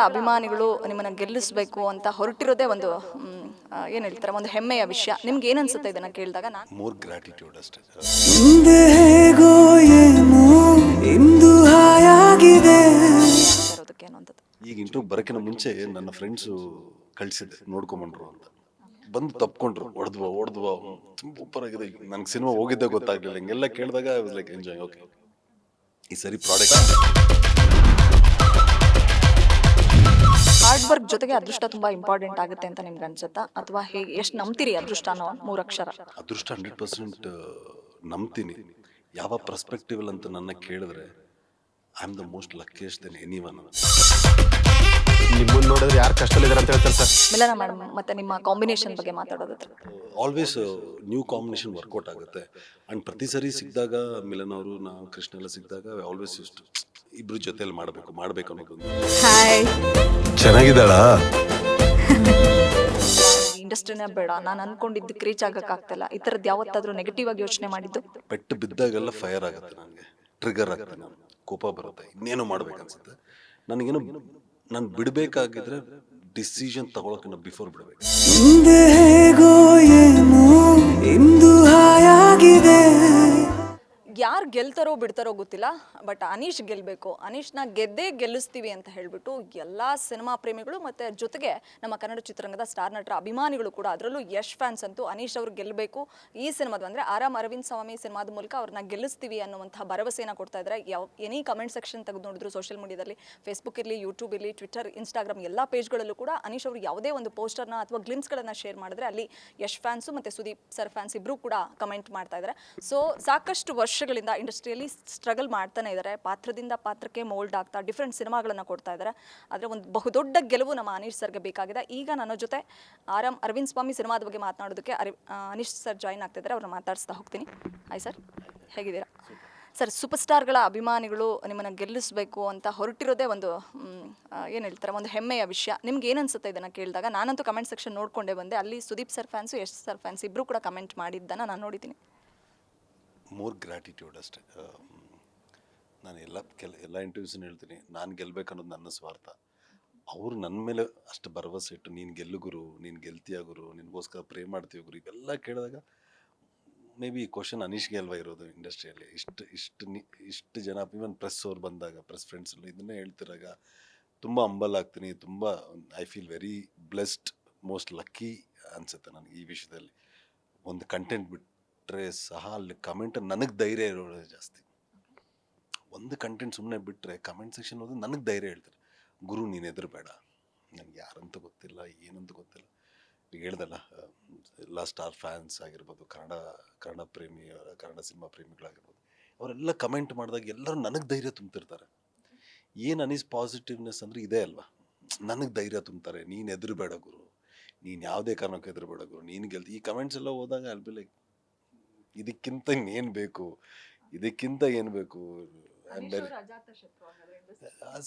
ಅಭಿಮಾನಿಗಳು ನಿಮ್ಮನ್ನ ಗೆಲ್ಲಿಸಬೇಕು ಅಂತ ಹೊರಟಿರೋದೇ ಒಂದು ಏನು ಹೇಳ್ತಾರೆ, ಒಂದು ಹೆಮ್ಮೆಯ ವಿಷಯ. ನಿಮ್ಗೆ ಏನು ಅನ್ಸುತ್ತೆ ಇದನ್ನ ಕೇಳಿದಾಗ? ನಾನು ಮೋರ್ ಗ್ರಾಟಿಟ್ಯೂಡ್ ಅಷ್ಟೇ. ಈಗ ಇಂಟರ್ವ್ಯೂ ಬರೋಕ್ಕಿಂತ ಮುಂಚೆ ನನ್ನ ಫ್ರೆಂಡ್ಸು ಕಳಿಸಿದ್ದೆ ನೋಡ್ಕೊಂಬಂಡ್ರು ಅಂತ, ಬಂದು ತಪ್ಕೊಂಡ್ರು, ಹೊಡೆದ್ವಾ ಸೂಪರ್ ಆಗಿದೆ. ನನಗೆ ಸಿನಿಮಾ ಹೋಗಿದ್ದೆ ಗೊತ್ತಾಗ್ಲಿಲ್ಲ. ಹಿಂಗೆಲ್ಲ ಕೇಳಿದಾಗ I was like enjoy. Okay, ಈ ಸರಿ ಪ್ರಾಡಕ್ಟ್. ಹಾರ್ಡ್ ವರ್ಕ್ ಜೊತೆಗೆ ಅದೃಷ್ಟ ತುಂಬಾ ಇಂಪಾರ್ಟೆಂಟ್ ಆಗುತ್ತೆ ಅಂತ ನಿಮ್ಗೆ ಅನ್ಸುತ್ತಾ, ಅಥವಾ ಹೇಗೆ, ಎಷ್ಟು ನಂಬ್ತೀರಿ ಅದೃಷ್ಟ ಅನ್ನೋ 3 ಅಕ್ಷರ? ಅದೃಷ್ಟ 100% ನಂಬ್ತೀನಿ. ಯಾವ ಪರ್ಸ್ಪೆಕ್ಟಿವ್ ಅಂತ ನನ್ನ ಕೇಳಿದ್ರೆ I am the most luckiest then anyone. ನಿಮ್ಮನ್ನು ನೋಡಿದ್ರೆ ಯಾರು ಕಷ್ಟದಲ್ಲಿದ್ದಾರೆ ಅಂತ ಹೇಳ್ತಾರೆ ಸರ್. ಮಿಲನ ಮೇಡಮ್, ಮತ್ತೆ ನಿಮ್ಮ ಕಾಂಬಿನೇಷನ್ ಬಗ್ಗೆ ಮಾತಾಡೋದಾದ್ರೆ? ಆಲ್ವೇಸ್ ನ್ಯೂ ಕಾಂಬಿನೇಷನ್ ವರ್ಕೌಟ್ ಆಗುತ್ತೆ. ಆ್ಯಂಡ್ ಪ್ರತಿ ಸರಿ ಸಿಕ್ಕಿದಾಗ ಮಿಲನ್ ಅವರು, ನಾವು ಕೃಷ್ಣ ಎಲ್ಲ ಸಿಕ್ಕಿದಾಗ ಆಲ್ವೇಸ್ ಇಷ್ಟು ಇಬ್ರು ಜೊತೆಯಲ್ಲಿ ಮಾಡಬೇಕು ಅನ್ನೋದು. ಹಾಯ್, ಚೆನ್ನಾಗಿದ್ದಾಳ? ಇಂಡಸ್ಟ್ರಿನೇ ಬೇಡ, ನಾನು ಅನ್ಕೊಂಡಿದ್ದಕ್ಕೆ ರೀಚ್ ಆಗಕ್ಕಾಗ್ತಿಲ್ಲ, ಈ ಥರದ್ದು ಯಾವತ್ತಾದ್ರೂ ನೆಗೆಟಿವ್ ಆಗಿ ಯೋಚನೆ ಮಾಡಿದ್ದು? ಪೆಟ್ಟು ಬಿದ್ದಾಗೆಲ್ಲ ಫೈರ್ ಆಗುತ್ತೆ, ನನಗೆ ಟ್ರಿಗರ್ ಆಗುತ್ತೆ, ನಾನು ಕೋಪ ಬರುತ್ತೆ, ಇನ್ನೇನು ಮಾಡ್ಬೇಕನ್ಸುತ್ತೆ ನನಗೇನು. ನಾನು ಬಿಡಬೇಕಾಗಿದ್ರೆ ಡಿಸಿಷನ್ ತಗೊಳಕ್ಕಿಂತ ಬಿಫೋರ್ ಬಿಡಬೇಕು. ಯಾರು ಗೆಲ್ತಾರೋ ಬಿಡ್ತಾರೋ ಗೊತ್ತಿಲ್ಲ, ಬಟ್ ಅನೀಶ್ ಗೆಲ್ಲಬೇಕು, ಅನೀಶ್ನ ಗೆದ್ದೇ ಗೆಲ್ಲಿಸ್ತೀವಿ ಅಂತ ಹೇಳಿಬಿಟ್ಟು ಎಲ್ಲ ಸಿನಿಮಾ ಪ್ರೇಮಿಗಳು ಮತ್ತು ಜೊತೆಗೆ ನಮ್ಮ ಕನ್ನಡ ಚಿತ್ರರಂಗದ ಸ್ಟಾರ್ ನಟರ ಅಭಿಮಾನಿಗಳು ಕೂಡ, ಅದರಲ್ಲೂ ಯಶ್ ಫ್ಯಾನ್ಸ್ ಅಂತೂ ಅನೀಶ್ ಅವರು ಗೆಲ್ಲಬೇಕು ಈ ಸಿನಿಮಾದ, ಅಂದರೆ ಆರಾಮ್ ಅರವಿಂದ್ ಸ್ವಾಮಿ ಸಿನಿಮಾದ ಮೂಲಕ ಅವ್ರನ್ನ ಗೆಲ್ಲಿಸ್ತೀವಿ ಅನ್ನುವಂಥ ಭರವಸೆಯನ್ನು ಕೊಡ್ತಾ ಇದ್ದಾರೆ. ಎನಿ ಕಮೆಂಟ್ ಸೆಕ್ಷನ್ ತೆಗೆದು ನೋಡಿದ್ರು, ಸೋಷಿಯಲ್ ಮೀಡಿಯಾದಲ್ಲಿ, ಫೇಸ್ಬುಕ್ ಇರಲಿ, ಯೂಟ್ಯೂಬ್ ಇರಲಿ, ಟ್ವಿಟರ್, ಇನ್ಸ್ಟಾಗ್ರಾಮ್ ಎಲ್ಲ ಪೇಜ್ಗಳಲ್ಲೂ ಕೂಡ ಅನೀಶ್ ಅವರು ಯಾವುದೇ ಒಂದು ಪೋಸ್ಟರ್ನ ಅಥವಾ ಗ್ಲಿಮ್ಸ್ಗಳನ್ನು ಶೇರ್ ಮಾಡಿದ್ರೆ ಅಲ್ಲಿ ಯಶ್ ಫ್ಯಾನ್ಸು ಮತ್ತು ಸುದೀಪ್ ಸರ್ ಫ್ಯಾನ್ಸ್ ಇಬ್ಬರು ಕೂಡ ಕಮೆಂಟ್ ಮಾಡ್ತಾ ಇದ್ದಾರೆ. ಸೊ ಸಾಕಷ್ಟು ವರ್ಷಗಳಿಂದ ಇಂಡಸ್ಟ್ರಿಯಲ್ಲಿ ಸ್ಟ್ರಗಲ್ ಮಾಡ್ತಾನೆ ಇದ್ದಾರೆ, ಪಾತ್ರದಿಂದ ಪಾತ್ರಕ್ಕೆ ಮೋಲ್ಡ್ ಆಗ್ತಾ ಡಿಫ್ರೆಂಟ್ ಸಿನಿಮಾಗಳನ್ನು ಕೊಡ್ತಾ ಇದ್ದಾರೆ. ಆದರೆ ಒಂದು ಬಹುದೊಡ್ಡ ಗೆಲುವು ನಮ್ಮ ಅನೀಶ್ ಸರ್ಗೆ ಬೇಕಾಗಿದೆ. ಈಗ ನನ್ನ ಜೊತೆ ಆರಾಮ್ ಅರವಿಂದ್ ಸ್ವಾಮಿ ಸಿನಿಮಾದ ಬಗ್ಗೆ ಮಾತನಾಡೋದಕ್ಕೆ ಅನೀಶ್ ಸರ್ ಜಾಯಿನ್ ಆಗ್ತಿದ್ದಾರೆ, ಅವ್ರನ್ನ ಮಾತಾಡಿಸ್ತಾ ಹೋಗ್ತೀನಿ. ಹಾಯ್ ಸರ್, ಹೇಗಿದ್ದೀರಾ ಸರ್? ಸೂಪರ್ ಸ್ಟಾರ್ಗಳ ಅಭಿಮಾನಿಗಳು ನಿಮ್ಮನ್ನು ಗೆಲ್ಲಿಸಬೇಕು ಅಂತ ಹೊರಟಿರೋದೇ ಒಂದು ಏನು ಹೇಳ್ತಾರೆ, ಒಂದು ಹೆಮ್ಮೆಯ ವಿಷಯ. ನಿಮ್ಗೆ ಏನು ಅನ್ಸುತ್ತೆ ಇದನ್ನು ಕೇಳಿದಾಗ? ನಾನಂತೂ ಕಮೆಂಟ್ ಸೆಕ್ಷನ್ ನೋಡ್ಕೊಂಡೇ ಬಂದೆ, ಅಲ್ಲಿ Sudeep sir fans, Yash sir fans ಇಬ್ಬರು ಕೂಡ ಕಮೆಂಟ್ ಮಾಡಿದ್ದನ್ನು ನಾನು ನೋಡಿದ್ದೀನಿ. ಮೋರ್ ಗ್ರಾಟಿಟ್ಯೂಡ್ ಅಷ್ಟೇ. ನಾನು ಎಲ್ಲ ಇಂಟರ್ವ್ಯೂಸನ್ನು ಹೇಳ್ತೀನಿ, ನಾನು ಗೆಲ್ಲಬೇಕನ್ನೋದು ನನ್ನ ಸ್ವಾರ್ಥ. ಅವರು ನನ್ನ ಮೇಲೆ ಅಷ್ಟು ಭರವಸೆ ಇಟ್ಟು, ನೀನು ಗೆಲ್ಲು ಗುರು, ನೀನು ಗೆಲ್ತೀಯ ಗುರು, ನಿನಗೋಸ್ಕರ ಪ್ರೇ ಮಾಡ್ತೀವಿ ಗುರು, ಇವೆಲ್ಲ ಕೇಳಿದಾಗ ಮೇ ಬಿ ಈ ಕ್ವಶನ್ ಅನೀಶ್ಗೆ ಅಲ್ವಾ ಇರೋದು ಇಂಡಸ್ಟ್ರಿಯಲ್ಲಿ. ಇಷ್ಟು ಜನ, ಇವನ್ ಪ್ರೆಸ್ ಅವ್ರು ಬಂದಾಗ, ಪ್ರೆಸ್ ಫ್ರೆಂಡ್ಸ್ ಇದನ್ನೇ ಹೇಳ್ತಿರಾಗ ತುಂಬ ಹಂಬಲ್ ಆಗ್ತೀನಿ, ತುಂಬ I feel very blessed, most lucky ಅನಿಸುತ್ತೆ ನನಗೆ ಈ ವಿಷಯದಲ್ಲಿ. ಒಂದು ಕಂಟೆಂಟ್ ಬಿಟ್ಟರೆ ಸಹ ಅಲ್ಲಿ ಕಮೆಂಟ್ ನನಗೆ ಧೈರ್ಯ ಇರೋದು ಜಾಸ್ತಿ. ಒಂದು ಕಂಟೆಂಟ್ ಸುಮ್ಮನೆ ಬಿಟ್ಟರೆ ಕಮೆಂಟ್ ಸೆಕ್ಷನ್ ಹೋದ್ರೆ ನನಗೆ ಧೈರ್ಯ ಹೇಳ್ತಾರೆ, ಗುರು ನೀನು ಹೆದರಬೇಡ, ನನಗೆ ಯಾರಂತ ಗೊತ್ತಿಲ್ಲ, ಏನಂತ ಗೊತ್ತಿಲ್ಲ. ಈಗ ಹೇಳ್ದಲ್ಲ, ಎಲ್ಲ ಸ್ಟಾರ್ ಫ್ಯಾನ್ಸ್ ಆಗಿರ್ಬೋದು, ಕನ್ನಡ ಸಿನಿಮಾ ಪ್ರೇಮಿಗಳಾಗಿರ್ಬೋದು, ಅವರೆಲ್ಲ ಕಮೆಂಟ್ ಮಾಡಿದಾಗ ಎಲ್ಲರೂ ನನಗೆ ಧೈರ್ಯ ತುಂಬ್ತಿರ್ತಾರೆ. ಏನು ಅನೀಸ್ ಪಾಸಿಟಿವ್ನೆಸ್ ಅಂದರೆ ಇದೇ ಅಲ್ವಾ, ನನಗೆ ಧೈರ್ಯ ತುಂಬ್ತಾರೆ. ನೀನು ಹೆದರಬೇಡ ಗುರು, ನೀನು ಯಾವುದೇ ಕಾರಣಕ್ಕೆ ಹೆದರಬೇಡ ಗುರು, ನೀನು ಗೆಲ್ತಿ. ಈ ಕಮೆಂಟ್ಸ್ ಎಲ್ಲ ಹೋದಾಗ ಅಲ್ಲಿ ಬಿ ಲೈಕ್, ಇದಕ್ಕಿಂತ ಇನ್ನೇನು ಬೇಕು, ಇದಕ್ಕಿಂತ ಏನು ಬೇಕು?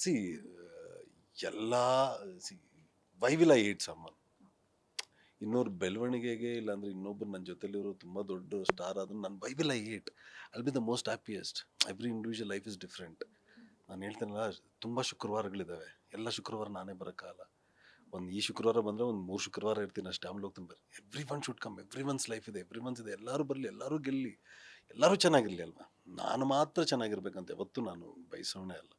ಸಿ ಎಲ್ಲ why will I hate someone? ಇನ್ನೊಬ್ಬರ ಬೆಳವಣಿಗೆಗೆ, ಇಲ್ಲಾಂದ್ರೆ ಇನ್ನೊಬ್ಬರು ನನ್ನ ಜೊತೆಲಿರೋ ತುಂಬ ದೊಡ್ಡ ಸ್ಟಾರ್ ಆದ್ರೆ ನಾನು why will I hate? I'll be the most happiest. Every individual life is different. ನಾನು ಹೇಳ್ತೀನಲ್ಲ, ತುಂಬ ಶುಕ್ರವಾರಗಳಿದ್ದಾವೆ, ಎಲ್ಲ ಶುಕ್ರವಾರ ನಾನೇ ಬರೋಕ್ಕಾಗಲ್ಲ. ಈ ಶುಕ್ರವಾರ ಬಂದರೆ ಒಂದು 3 ಶುಕ್ರವಾರ ಇರ್ತೀನಿ ಅಷ್ಟೇ, ಆಮೇಲೆ ಹೋಗ್ತೀನಿ. ಬರ್ರಿ, every one should come, every once life ಇದೆ, ಎವ್ರಿ ಒನ್ಸ್ ಇದೆ, ಎಲ್ಲರೂ ಬರಲಿ, ಎಲ್ಲರೂ ಗೆಲ್ಲಿ, ಎಲ್ಲರೂ ಚೆನ್ನಾಗಿರಲಿ ಅಲ್ವಾ. ನಾನು ಮಾತ್ರ ಚೆನ್ನಾಗಿರ್ಬೇಕಂತ ಯಾವತ್ತೂ ನಾನು ಬಯಸೋಣೆ ಅಲ್ಲ.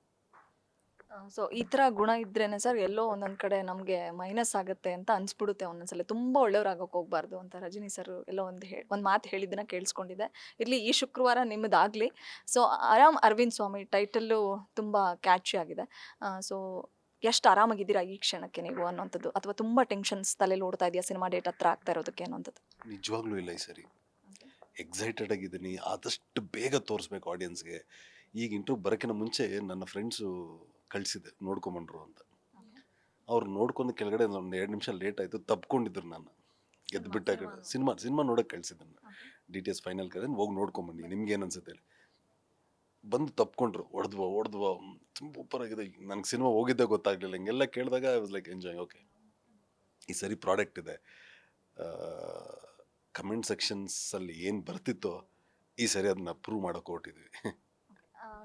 ಸೊ ಈ ಥರ ಗುಣ ಇದ್ರೇನೆ ಸರ್ ಎಲ್ಲೋ ಒಂದೊಂದು ಕಡೆ ನಮಗೆ ಮೈನಸ್ ಆಗುತ್ತೆ ಅಂತ ಅನ್ಸ್ಬಿಡುತ್ತೆ ಒಂದೊಂದ್ಸಲ. ತುಂಬ ಒಳ್ಳೆಯವ್ರಾಗೋಕೆ ಹೋಗ್ಬಾರ್ದು ಅಂತ ರಜನಿ ಸರ್ ಎಲ್ಲೋ ಒಂದು ಮಾತು ಹೇಳಿದ್ದನ್ನ ಕೇಳಿಸ್ಕೊಂಡಿದ್ದೆ. ಇರಲಿ, ಈ ಶುಕ್ರವಾರ ನಿಮ್ಮದಾಗಲಿ. ಸೊ ಆರಾಮ್ ಅರವಿಂದ್ ಸ್ವಾಮಿ ಟೈಟಲ್ಲು ತುಂಬ ಕ್ಯಾಚಿ ಆಗಿದೆ. ಸೊ ಎಷ್ಟು ಆರಾಮಾಗಿದ್ದೀರಾ ಈ ಕ್ಷಣಕ್ಕೆ ನೀವು ಅನ್ನೋಂಥದ್ದು, ಅಥವಾ ತುಂಬ ಟೆನ್ಷನ್ಸ್ ತಲೆಯಲ್ಲಿ ಓಡ್ತಾ ಇದೆಯಾ ಸಿನಿಮಾ ಡೇಟ್ ಹತ್ರ ಆಗ್ತಾ ಇರೋದಕ್ಕೆ ಅನ್ನೋಂಥದ್ದು? ನಿಜವಾಗ್ಲೂ ಇಲ್ಲ, ಈ ಸರಿ ಎಕ್ಸೈಟೆಡ್ ಆಗಿದ್ದೀನಿ. ಆದಷ್ಟು ಬೇಗ ತೋರಿಸ್ಬೇಕು ಆಡಿಯನ್ಸ್ಗೆ. ಈಗ ಇಂಟರ್ವ್ಯೂ ಬರೋಕ್ಕಿಂತ ಮುಂಚೆ ನನ್ನ ಫ್ರೆಂಡ್ಸು ಕಳಿಸಿದ್ದೆ ನೋಡ್ಕೊಂಬಂಡ್ರು ಅಂತ. ಅವ್ರು ನೋಡ್ಕೊಂಡು ಕೆಳಗಡೆ ಒಂದು 2 ನಿಮಿಷ ಲೇಟ್ ಆಯಿತು, ತಪ್ಕೊಂಡಿದ್ರು. ನಾನು ಎದ್ಬಿಟ್ಟ ಕಡೆ ಸಿನಿಮಾ ನೋಡೋಕೆ ಕಳಿಸಿದ್ದೆ. DTS ಫೈನಲ್ ಕಡೆ ಹೋಗಿ ನೋಡ್ಕೊಂಬಂಡಿ, ನಿಮ್ಗೇನು ಅನ್ಸುತ್ತೆ ಹೇಳಿ. ಬಂದು ತಪ್ಕೊಂಡ್ರು, ಹೊಡೆದ್ವಾ ಸೂಪರ್ ಆಗಿದೆ. ನನಗೆ ಸಿನಿಮಾ ಹೋಗಿದ್ದೆ ಗೊತ್ತಾಗ್ಲಿಲ್ಲ. ಹಿಂಗೆಲ್ಲ ಕೇಳಿದಾಗ I was like enjoy. Okay, ಈ ಸರಿ ಪ್ರಾಡಕ್ಟ್ ಇದೆ. ಕಮೆಂಟ್ ಸೆಕ್ಷನ್ಸಲ್ಲಿ ಏನು ಬರ್ತಿತ್ತೋ ಈ ಸರಿ ಅದನ್ನ ಪ್ರೂವ್ ಮಾಡೋಕೆ ಹೊರಟಿದ್ವಿ.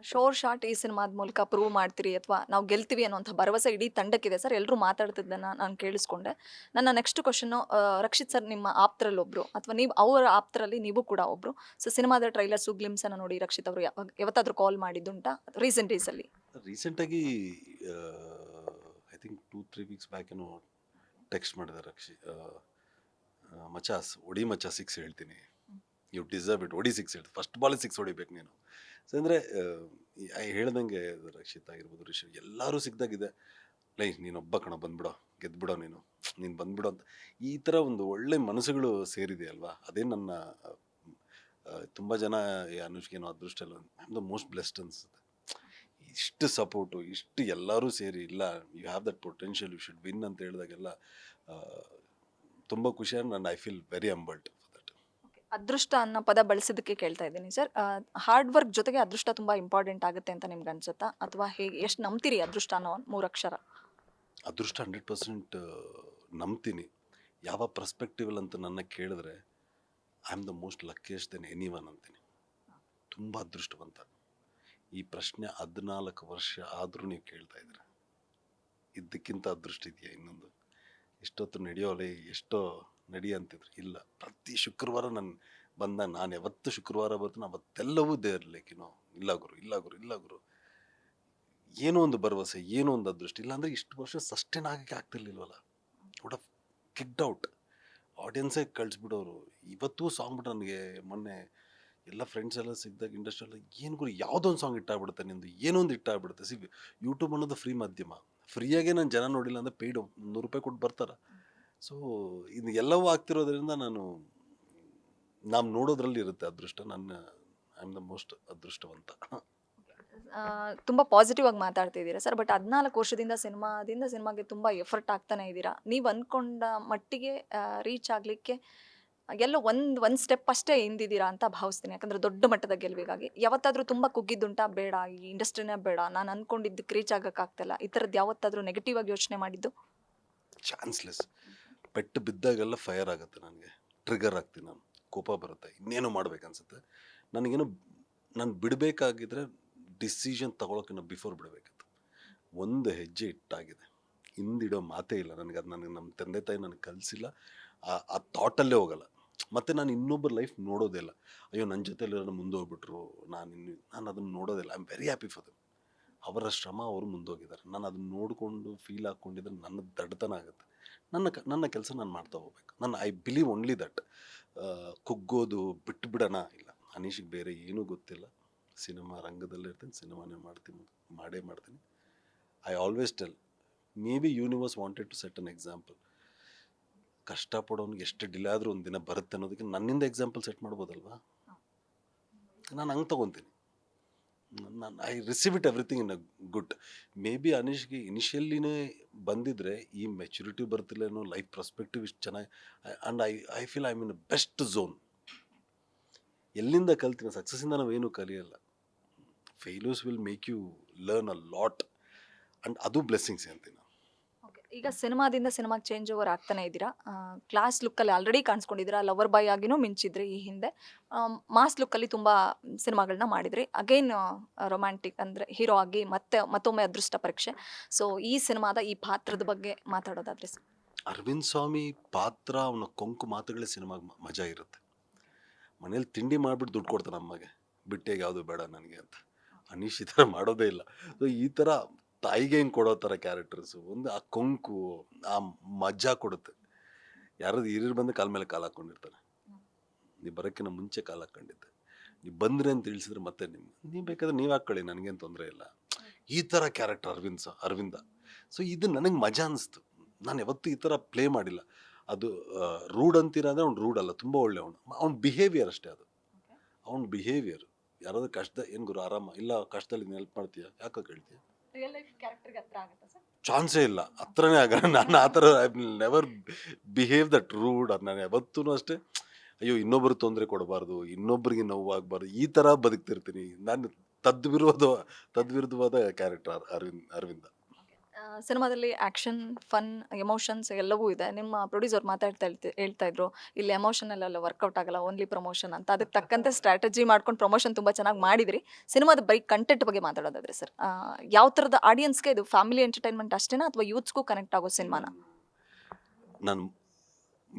ಶೋರ್ ಶಾಟ್ ಈ ಸಿನಿಮಾದ ಮೂಲಕ ಪ್ರೂವ್ ಮಾಡ್ತೀರಿ ಅಥವಾ ನಾವು ಗೆಲ್ತೀವಿ ಅನ್ನೋಂಥ ಭರವಸೆ ಇಡೀ ತಂಡಕ್ಕಿದೆ ಸರ್. ಎಲ್ಲರೂ ಮಾತಾಡ್ತಿದ್ದನ್ನು ನಾನು ಕೇಳಿಸ್ಕೊಂಡೆ. ನನ್ನ ನೆಕ್ಸ್ಟ್ ಕ್ವಶನ್ನು, ರಕ್ಷಿತ್ ಸರ್ ನಿಮ್ಮ ಆಪ್ತರಲ್ಲಿ ಒಬ್ಬರು ಅಥವಾ ನೀವು ಅವರ ಆಪ್ತರಲ್ಲಿ ನೀವು ಕೂಡ ಒಬ್ಬರು. ಸೊ ಸಿನಿಮಾದ ಟ್ರೈಲರ್ಸು ಗ್ಲಿಮ್ಸನ್ನು ನೋಡಿ ರಕ್ಷಿತ್ ಅವರು ಯಾವತ್ತಾದರೂ ಕಾಲ್ ಮಾಡಿದ್ದುಂಟಾ ರೀಸೆಂಟ್ ಡೇಸಲ್ಲಿ? ರೀಸೆಂಟಾಗಿ ಐ ಥಿಂಕ್ 2-3 ವೀಕ್ಸ್ ಬ್ಯಾಕ್ ಏನೋ ಟೆಕ್ಸ್ಟ್ ಮಾಡಿದ್ದಾರೆ ಮಚಾಸ್ ಒಡಿ ಮಚಾ 6 ಹೇಳ್ತೀನಿ, ಯು ಡಿಸರ್ವ್ ಇಟ್, ಒಡಿ 6 ಹೇಳ್ತೀನಿ, ಫಸ್ಟ್ ಬಾಲ್ 6 ಹೊಡಿಬೇಕು ನೀನು. ಸೊ ಅಂದರೆ ಹೇಳ್ದಂಗೆ ರಕ್ಷಿತ್ ಆಗಿರ್ಬೋದು, ರಿಷಬ್ ಎಲ್ಲರೂ ಸಿಗ್ದಾಗಿದೆ, ಲೈ ನೀನೊಬ್ಬ ಕಣ ಬಂದ್ಬಿಡೋ, ಗೆದ್ಬಿಡೋ, ನೀನು ಬಂದ್ಬಿಡೋ ಅಂತ ಈ ಥರ ಒಂದು ಒಳ್ಳೆ ಮನಸ್ಸುಗಳು ಸೇರಿದೆ ಅಲ್ವಾ. ಅದೇ ನನ್ನ ತುಂಬ ಜನ ಅನುಷ್ಕೇನೋ ಅದೃಷ್ಟ ಇಲ್ಲ, I am the most blessed ಅನ್ಸುತ್ತೆ. ಇಷ್ಟು ಸಪೋರ್ಟು, ಇಷ್ಟು ಎಲ್ಲರೂ ಸೇರಿ, ಇಲ್ಲ you have that potential, you should win ಅಂತ ಹೇಳಿದಾಗೆಲ್ಲ ತುಂಬ ಖುಷಿಯಾಗಿ ನಾನು I feel very humbled for that. ಅದೃಷ್ಟ ಅನ್ನೋ ಪದ ಬಳಸಿದ್ದಕ್ಕೆ ಕೇಳ್ತಾ ಇದ್ದೀನಿ ಸರ್. ಹಾರ್ಡ್ ವರ್ಕ್ ಜೊತೆಗೆ ಅದೃಷ್ಟ ತುಂಬ ಇಂಪಾರ್ಟೆಂಟ್ ಆಗುತ್ತೆ ಅಂತ ನಿಮ್ಗೆ ಅನ್ಸುತ್ತಾ, ಅಥವಾ ಹೇಗೆ, ಎಷ್ಟು ನಂಬ್ತೀರಿ ಅದೃಷ್ಟ ಅನ್ನೋ 3 ಅಕ್ಷರ? ಅದೃಷ್ಟ 100% ನಂಬ್ತೀನಿ. ಯಾವ ಪರ್ಸ್ಪೆಕ್ಟಿವಲ್ ಅಂತ ನನ್ನ ಕೇಳಿದ್ರೆ I am the most luckiest then anyone ಅಂತೀನಿ. ತುಂಬ ಅದೃಷ್ಟವಂತ. ಈ ಪ್ರಶ್ನೆ 14 ವರ್ಷ ಆದರೂ ನೀವು ಕೇಳ್ತಾ ಇದ್ದೀರ, ಇದಕ್ಕಿಂತ ಅದೃಷ್ಟ ಇದೆಯಾ ಇನ್ನೊಂದು? ಎಷ್ಟೊತ್ತು ನಡೆಯೋಲೆ, ಎಷ್ಟೋ ನಡಿ ಅಂತಿದ್ರು, ಇಲ್ಲ. ಪ್ರತಿ ಶುಕ್ರವಾರ ನಾನು ಯಾವತ್ತು ಶುಕ್ರವಾರ ಬರ್ತೀನಿ ಅವತ್ತೆಲ್ಲವೂ ದೇರ್ಲಿಕ್ಕಿನೋ, ಇಲ್ಲ ಗುರು, ಏನೋ ಒಂದು ಭರವಸೆ, ಏನೋ ಒಂದು ಅದೃಷ್ಟ. ಇಲ್ಲಾಂದರೆ ಇಷ್ಟು ವರ್ಷ ಸಸ್ಟೇನ್ ಆಗಕ್ಕೆ ಆಗ್ತಿರ್ಲಿಲ್ವಲ್ಲ. ವುಡ್ ಆಫ್ ಕಿಕ್ಡ್ ಔಟ್, ಆಡಿಯನ್ಸೇ ಕಳಿಸ್ಬಿಡೋರು. ಇವತ್ತೂ ಸಾಂಗ್ ಬಿಟ್ಟು ನನಗೆ ಮೊನ್ನೆ ಎಲ್ಲ ಫ್ರೆಂಡ್ಸ್ ಎಲ್ಲ ಸಿಕ್ಕಿದಾಗ ಇಂಡಸ್ಟ್ರಿಯಲ್ಲ, ಏನು ಗುರು ಯಾವುದೋ ಒಂದು ಸಾಂಗ್ ಇಟ್ಟಾಗ್ಬಿಡುತ್ತೆ ನಿಂದು, ಏನೋ ಒಂದು ಇಟ್ಟಾಗ್ಬಿಡುತ್ತೆ. ಯೂಟ್ಯೂಬ್ ಅನ್ನೋದು ಫ್ರೀ ಮಾಧ್ಯಮ, ಫ್ರೀಯಾಗೆ ನಾನು ಜನ ನೋಡಿಲ್ಲ ಅಂದರೆ ಪೇಯ್ಡು ₹100 ಕೊಟ್ಟು ಬರ್ತಾರೆ. ಸೊ ಇದು ಎಲ್ಲವೂ ಆಗ್ತಿರೋದ್ರಿಂದ ನಾವು ನೋಡೋದ್ರಲ್ಲಿ ಇರುತ್ತೆ ಅದೃಷ್ಟ. ಐ ಆಮ್ ದ ಮೋಸ್ಟ್ ಅದೃಷ್ಟವಂತ. ತುಂಬ ಪಾಸಿಟಿವ್ ಆಗಿ ಮಾತಾಡ್ತಿದ್ದೀರಾ ಸರ್. ಬಟ್ 14 ವರ್ಷದಿಂದ ಸಿನಿಮಾಗೆ ತುಂಬ ಎಫರ್ಟ್ ಆಗ್ತಾನೆ ಇದ್ದೀರಾ. ನೀವು ಅಂದ್ಕೊಂಡ ಮಟ್ಟಿಗೆ ರೀಚ್ ಆಗಲಿಕ್ಕೆ ಎಲ್ಲೋ ಒಂದು ಸ್ಟೆಪ್ ಅಷ್ಟೇ ಹಿಂದಿದ್ದೀರಾ ಅಂತ ಭಾವಿಸ್ತೀನಿ. ಯಾಕಂದರೆ ದೊಡ್ಡ ಮಟ್ಟದ ಗೆಲುವಿಗಾಗಿ ಯಾವತ್ತಾದರೂ ತುಂಬ ಕುಗ್ಗಿದ್ದುಂಟಾ, ಬೇಡ ಈ ಇಂಡಸ್ಟ್ರಿನೇ ಬೇಡ, ನಾನು ಅಂದ್ಕೊಂಡಿದ್ದಕ್ಕೆ ರೀಚ್ ಆಗೋಕ್ಕಾಗ್ತಿಲ್ಲ, ಈ ಥರದ್ದು ಯಾವತ್ತಾದರೂ ನೆಗೆಟಿವ್ ಆಗಿ ಯೋಚನೆ ಮಾಡಿದ್ದು? ಚಾನ್ಸ್ಲೆಸ್. ಪೆಟ್ಟು ಬಿದ್ದಾಗೆಲ್ಲ ಫೈರ್ ಆಗುತ್ತೆ, ನನಗೆ ಟ್ರಿಗರ್ ಆಗ್ತೀನಿ, ನಾನು ಕೋಪ ಬರುತ್ತೆ, ಇನ್ನೇನು ಮಾಡ್ಬೇಕನ್ಸುತ್ತೆ ನನಗೇನು. ನಾನು ಬಿಡಬೇಕಾಗಿದ್ರೆ ಡಿಸಿಷನ್ ತಗೊಳೋಕ್ಕಿಂತ ಬಿಫೋರ್ ಬಿಡಬೇಕಿತ್ತು. ಒಂದು ಹೆಜ್ಜೆ ಇಟ್ಟಾಗಿದೆ, ಹಿಂದಿಡೋ ಮಾತೇ ಇಲ್ಲ ನನಗೆ. ಅದು ನಮ್ಮ ತಂದೆ ತಾಯಿ ನನಗೆ ಕಲಿಸಿಲ್ಲ, ಆ ಥಾಟಲ್ಲೇ ಹೋಗಲ್ಲ. ಮತ್ತು ನಾನು ಇನ್ನೊಬ್ಬರ ಲೈಫ್ ನೋಡೋದೇ ಇಲ್ಲ. ಅಯ್ಯೋ ನನ್ನ ಜೊತೆಲಿ ಮುಂದೆ ಹೋಗ್ಬಿಟ್ರು, ನಾನು ಅದನ್ನು ನೋಡೋದಿಲ್ಲ. I am very happy for them. ಅವರ ಶ್ರಮ ಅವರು ಮುಂದೋಗಿದ್ದಾರೆ. ನಾನು ಅದನ್ನು ನೋಡಿಕೊಂಡು ಫೀಲ್ ಹಾಕ್ಕೊಂಡಿದ್ರೆ ನನ್ನ ದಡ್ತನ ಆಗುತ್ತೆ. ನನ್ನ ಕೆಲಸ ನಾನು ಮಾಡ್ತಾ ಹೋಗ್ಬೇಕು. I believe only that. ಕುಗ್ಗೋದು ಬಿಟ್ಟು ಬಿಡೋಣ ಇಲ್ಲ. ಅನೀಶಿಗೆ ಬೇರೆ ಏನೂ ಗೊತ್ತಿಲ್ಲ, ಸಿನಿಮಾ ರಂಗದಲ್ಲಿರ್ತೀನಿ, ಸಿನಿಮಾನೇ ಮಾಡೇ ಮಾಡ್ತೀನಿ. I always tell, maybe universe wanted to set an example. ಕಷ್ಟಪಡೋನಿಗೆ ಎಷ್ಟು ಡಿಲೇ ಆದರೂ ಒಂದು ದಿನ ಬರುತ್ತೆ ಅನ್ನೋದಕ್ಕೆ ನನ್ನಿಂದ ಎಕ್ಸಾಂಪಲ್ ಸೆಟ್ ಮಾಡ್ಬೋದಲ್ವಾ. ನಾನು ಹಂಗೆ ತೊಗೊತೀನಿ. I receive it everything in a good. Maybe ಅನೀಶ್ಗೆ ಇನಿಷಿಯಲ್ಲಿನೇ ಬಂದಿದ್ರೆ ಈ ಮೆಚುರಿಟಿ ಬರ್ತಿಲ್ಲೇನೋ, ಲೈಫ್ ಪರ್ಸ್ಪೆಕ್ಟಿವ್ ಇಷ್ಟು ಚೆನ್ನಾಗಿ. And I feel I mean best zone. ಎಲ್ಲಿಂದ ಕಲ್ತೀನಿ? ಸಕ್ಸಸ್ಸಿಂದ ನಾವೇನು ಕಲಿಯಲ್ಲ. Failures will make you learn a lot, and ಅದು ಬ್ಲೆಸ್ಸಿಂಗ್ಸ್ ಅಂತೀನಿ. ಈಗ ಸಿನಿಮಾದಿಂದ ಸಿನಿಮಾಗೆ ಚೇಂಜ್ ಓವರ್ ಆಗ್ತಾನೆ ಇದ್ದೀರಾ. ಕ್ಲಾಸ್ ಲುಕ್ಕಲ್ಲಿ ಆಲ್ರೆಡಿ ಕಾಣಿಸ್ಕೊಂಡಿದ್ದೀರಾ, ಲವರ್ ಬಾಯ್ ಆಗಿನೂ ಮಿಂಚಿದ್ರಿ ಈ ಹಿಂದೆ. ಮಾಸ್ ಲುಕ್ಕಲ್ಲಿ ತುಂಬ ಸಿನಿಮಾಗಳನ್ನ ಮಾಡಿದ್ರಿ. ಅಗೈನ್ ರೊಮ್ಯಾಂಟಿಕ್ ಅಂದರೆ ಹೀರೋ ಆಗಿ ಮತ್ತೊಮ್ಮೆ ಅದೃಷ್ಟ ಪರೀಕ್ಷೆ. ಸೊ ಈ ಸಿನಿಮಾದ ಈ ಪಾತ್ರದ ಬಗ್ಗೆ ಮಾತಾಡೋದಾದ್ರೆ ಸರ್? ಅರವಿಂದ್ ಸ್ವಾಮಿ ಪಾತ್ರ, ಅವನ ಕೊಂಕು ಮಾತುಗಳೇ ಸಿನಿಮಾಗೆ ಮಜಾ ಇರುತ್ತೆ. ಮನೇಲಿ ತಿಂಡಿ ಮಾಡಿಬಿಟ್ಟು ದುಡ್ಡು ಕೊಡ್ತಾನೆ ಅಮ್ಮಗೆ, ಬಿಟ್ಟೆಗೆ ಯಾವುದು ಬೇಡ ನನಗೆ ಅಂತ. ಅನೀಶ್ ಈ ಥರ ಮಾಡೋದೇ ಇಲ್ಲ. ಸೊ ಈ ಥರ ತಾಯಿಗೆ ಹೆಂಗೆ ಕೊಡೋ ಥರ ಕ್ಯಾರೆಕ್ಟರ್ಸು, ಒಂದು ಆ ಕೊಂಕು ಆ ಮಜಾ ಕೊಡುತ್ತೆ. ಯಾರಾದ್ರು ಹಿರಿಯರು ಬಂದು ಕಾಲ ಮೇಲೆ ಕಾಲು ಹಾಕ್ಕೊಂಡಿರ್ತಾನೆ, ನೀವು ಬರೋಕ್ಕಿಂತ ಮುಂಚೆ ಕಾಲು ಹಾಕ್ಕೊಂಡಿದ್ದೆ, ನೀವು ಬಂದ್ರಿ ಅಂತ ತಿಳಿಸಿದ್ರೆ ಮತ್ತೆ ನೀವು ಬೇಕಾದ್ರೆ ನೀವು ಹಾಕ್ಕೊಳ್ಳಿ, ನನಗೇನು ತೊಂದರೆ ಇಲ್ಲ. ಈ ಥರ ಕ್ಯಾರೆಕ್ಟರ್ ಅರವಿಂದ. ಸೊ ಇದು ನನಗೆ ಮಜಾ ಅನಿಸ್ತು. ನಾನು ಯಾವತ್ತೂ ಈ ಥರ ಪ್ಲೇ ಮಾಡಿಲ್ಲ. ಅದು ರೂಡ್ ಅಂತೀರ ಅಂದರೆ ಅವ್ನು ರೂಡ್ ಅಲ್ಲ, ತುಂಬ ಒಳ್ಳೆ ಅವ್ನ ಬಿಹೇವಿಯರ್ ಅಷ್ಟೇ. ಅದು ಅವ್ನ ಬಿಹೇವಿಯರ್. ಯಾರಾದ್ರೂ ಕಷ್ಟದ ಏನು ಗುರು ಆರಾಮ ಇಲ್ಲ, ಕಷ್ಟದಲ್ಲಿ ಹೆಲ್ಪ್ ಮಾಡ್ತೀಯ, ಯಾಕೆ ಕೇಳ್ತೀಯ? ರಿಯಲ್ ಲೈಫ್ ಕ್ಯಾರೆಕ್ಟರ್ಗೆ ಹತ್ರ ಆಗುತ್ತಾ ಸರ್? ಚಾನ್ಸೇ ಇಲ್ಲ, ಹತ್ರನೇ ಆಗಲ್ಲ. ನಾನು ಆ ಥರ I will never behave that rude. ನಾನು ಯಾವತ್ತೂ ಅಷ್ಟೇ, ಅಯ್ಯೋ ಇನ್ನೊಬ್ರು ತೊಂದರೆ ಕೊಡಬಾರ್ದು, ಇನ್ನೊಬ್ರಿಗೆ ನೋವಾಗಬಾರ್ದು, ಈ ಥರ ಬದುಕ್ತಿರ್ತೀನಿ. ನಾನು ತದ್ವಿರುದ್ಧವಾದ ಕ್ಯಾರೆಕ್ಟರ್ ಅರವಿಂದ. ಸಿನಿಮಾದಲ್ಲಿ ಆ್ಯಕ್ಷನ್, ಫನ್, ಎಮೋಷನ್ಸ್ ಎಲ್ಲವೂ ಇದೆ. ನಿಮ್ಮ ಪ್ರೊಡ್ಯೂಸರ್ ಹೇಳ್ತಾ ಇದ್ರು, ಇಲ್ಲಿ ಎಮೋಷನಲ್ ಎಲ್ಲ ವರ್ಕೌಟ್ ಆಗಲ್ಲ, ಓನ್ಲಿ ಪ್ರಮೋಷನ್ ಅಂತ. ಅದಕ್ಕೆ ತಕ್ಕಂತೆ ಸ್ಟ್ರಾಟಜಿ ಮಾಡ್ಕೊಂಡು ಪ್ರಮೋಷನ್ ತುಂಬ ಚೆನ್ನಾಗಿ ಮಾಡಿದ್ರಿ. ಸಿನಿಮಾದ ಬರೀ ಕಂಟೆಂಟ್ ಬಗ್ಗೆ ಮಾತಾಡೋದಾದ್ರೆ ಸರ್, ಯಾವ ಥರದ ಆಡಿಯನ್ಸ್ಗೆ ಇದು ಫ್ಯಾಮಿಲಿ ಎಂಟರ್ಟೈನ್ಮೆಂಟ್ ಅಷ್ಟೇನಾ ಅಥವಾ ಯೂತ್ಸ್ಗೂ ಕನೆಕ್ಟ್ ಆಗೋ ಸಿನಿಮಾನ? ನಾನು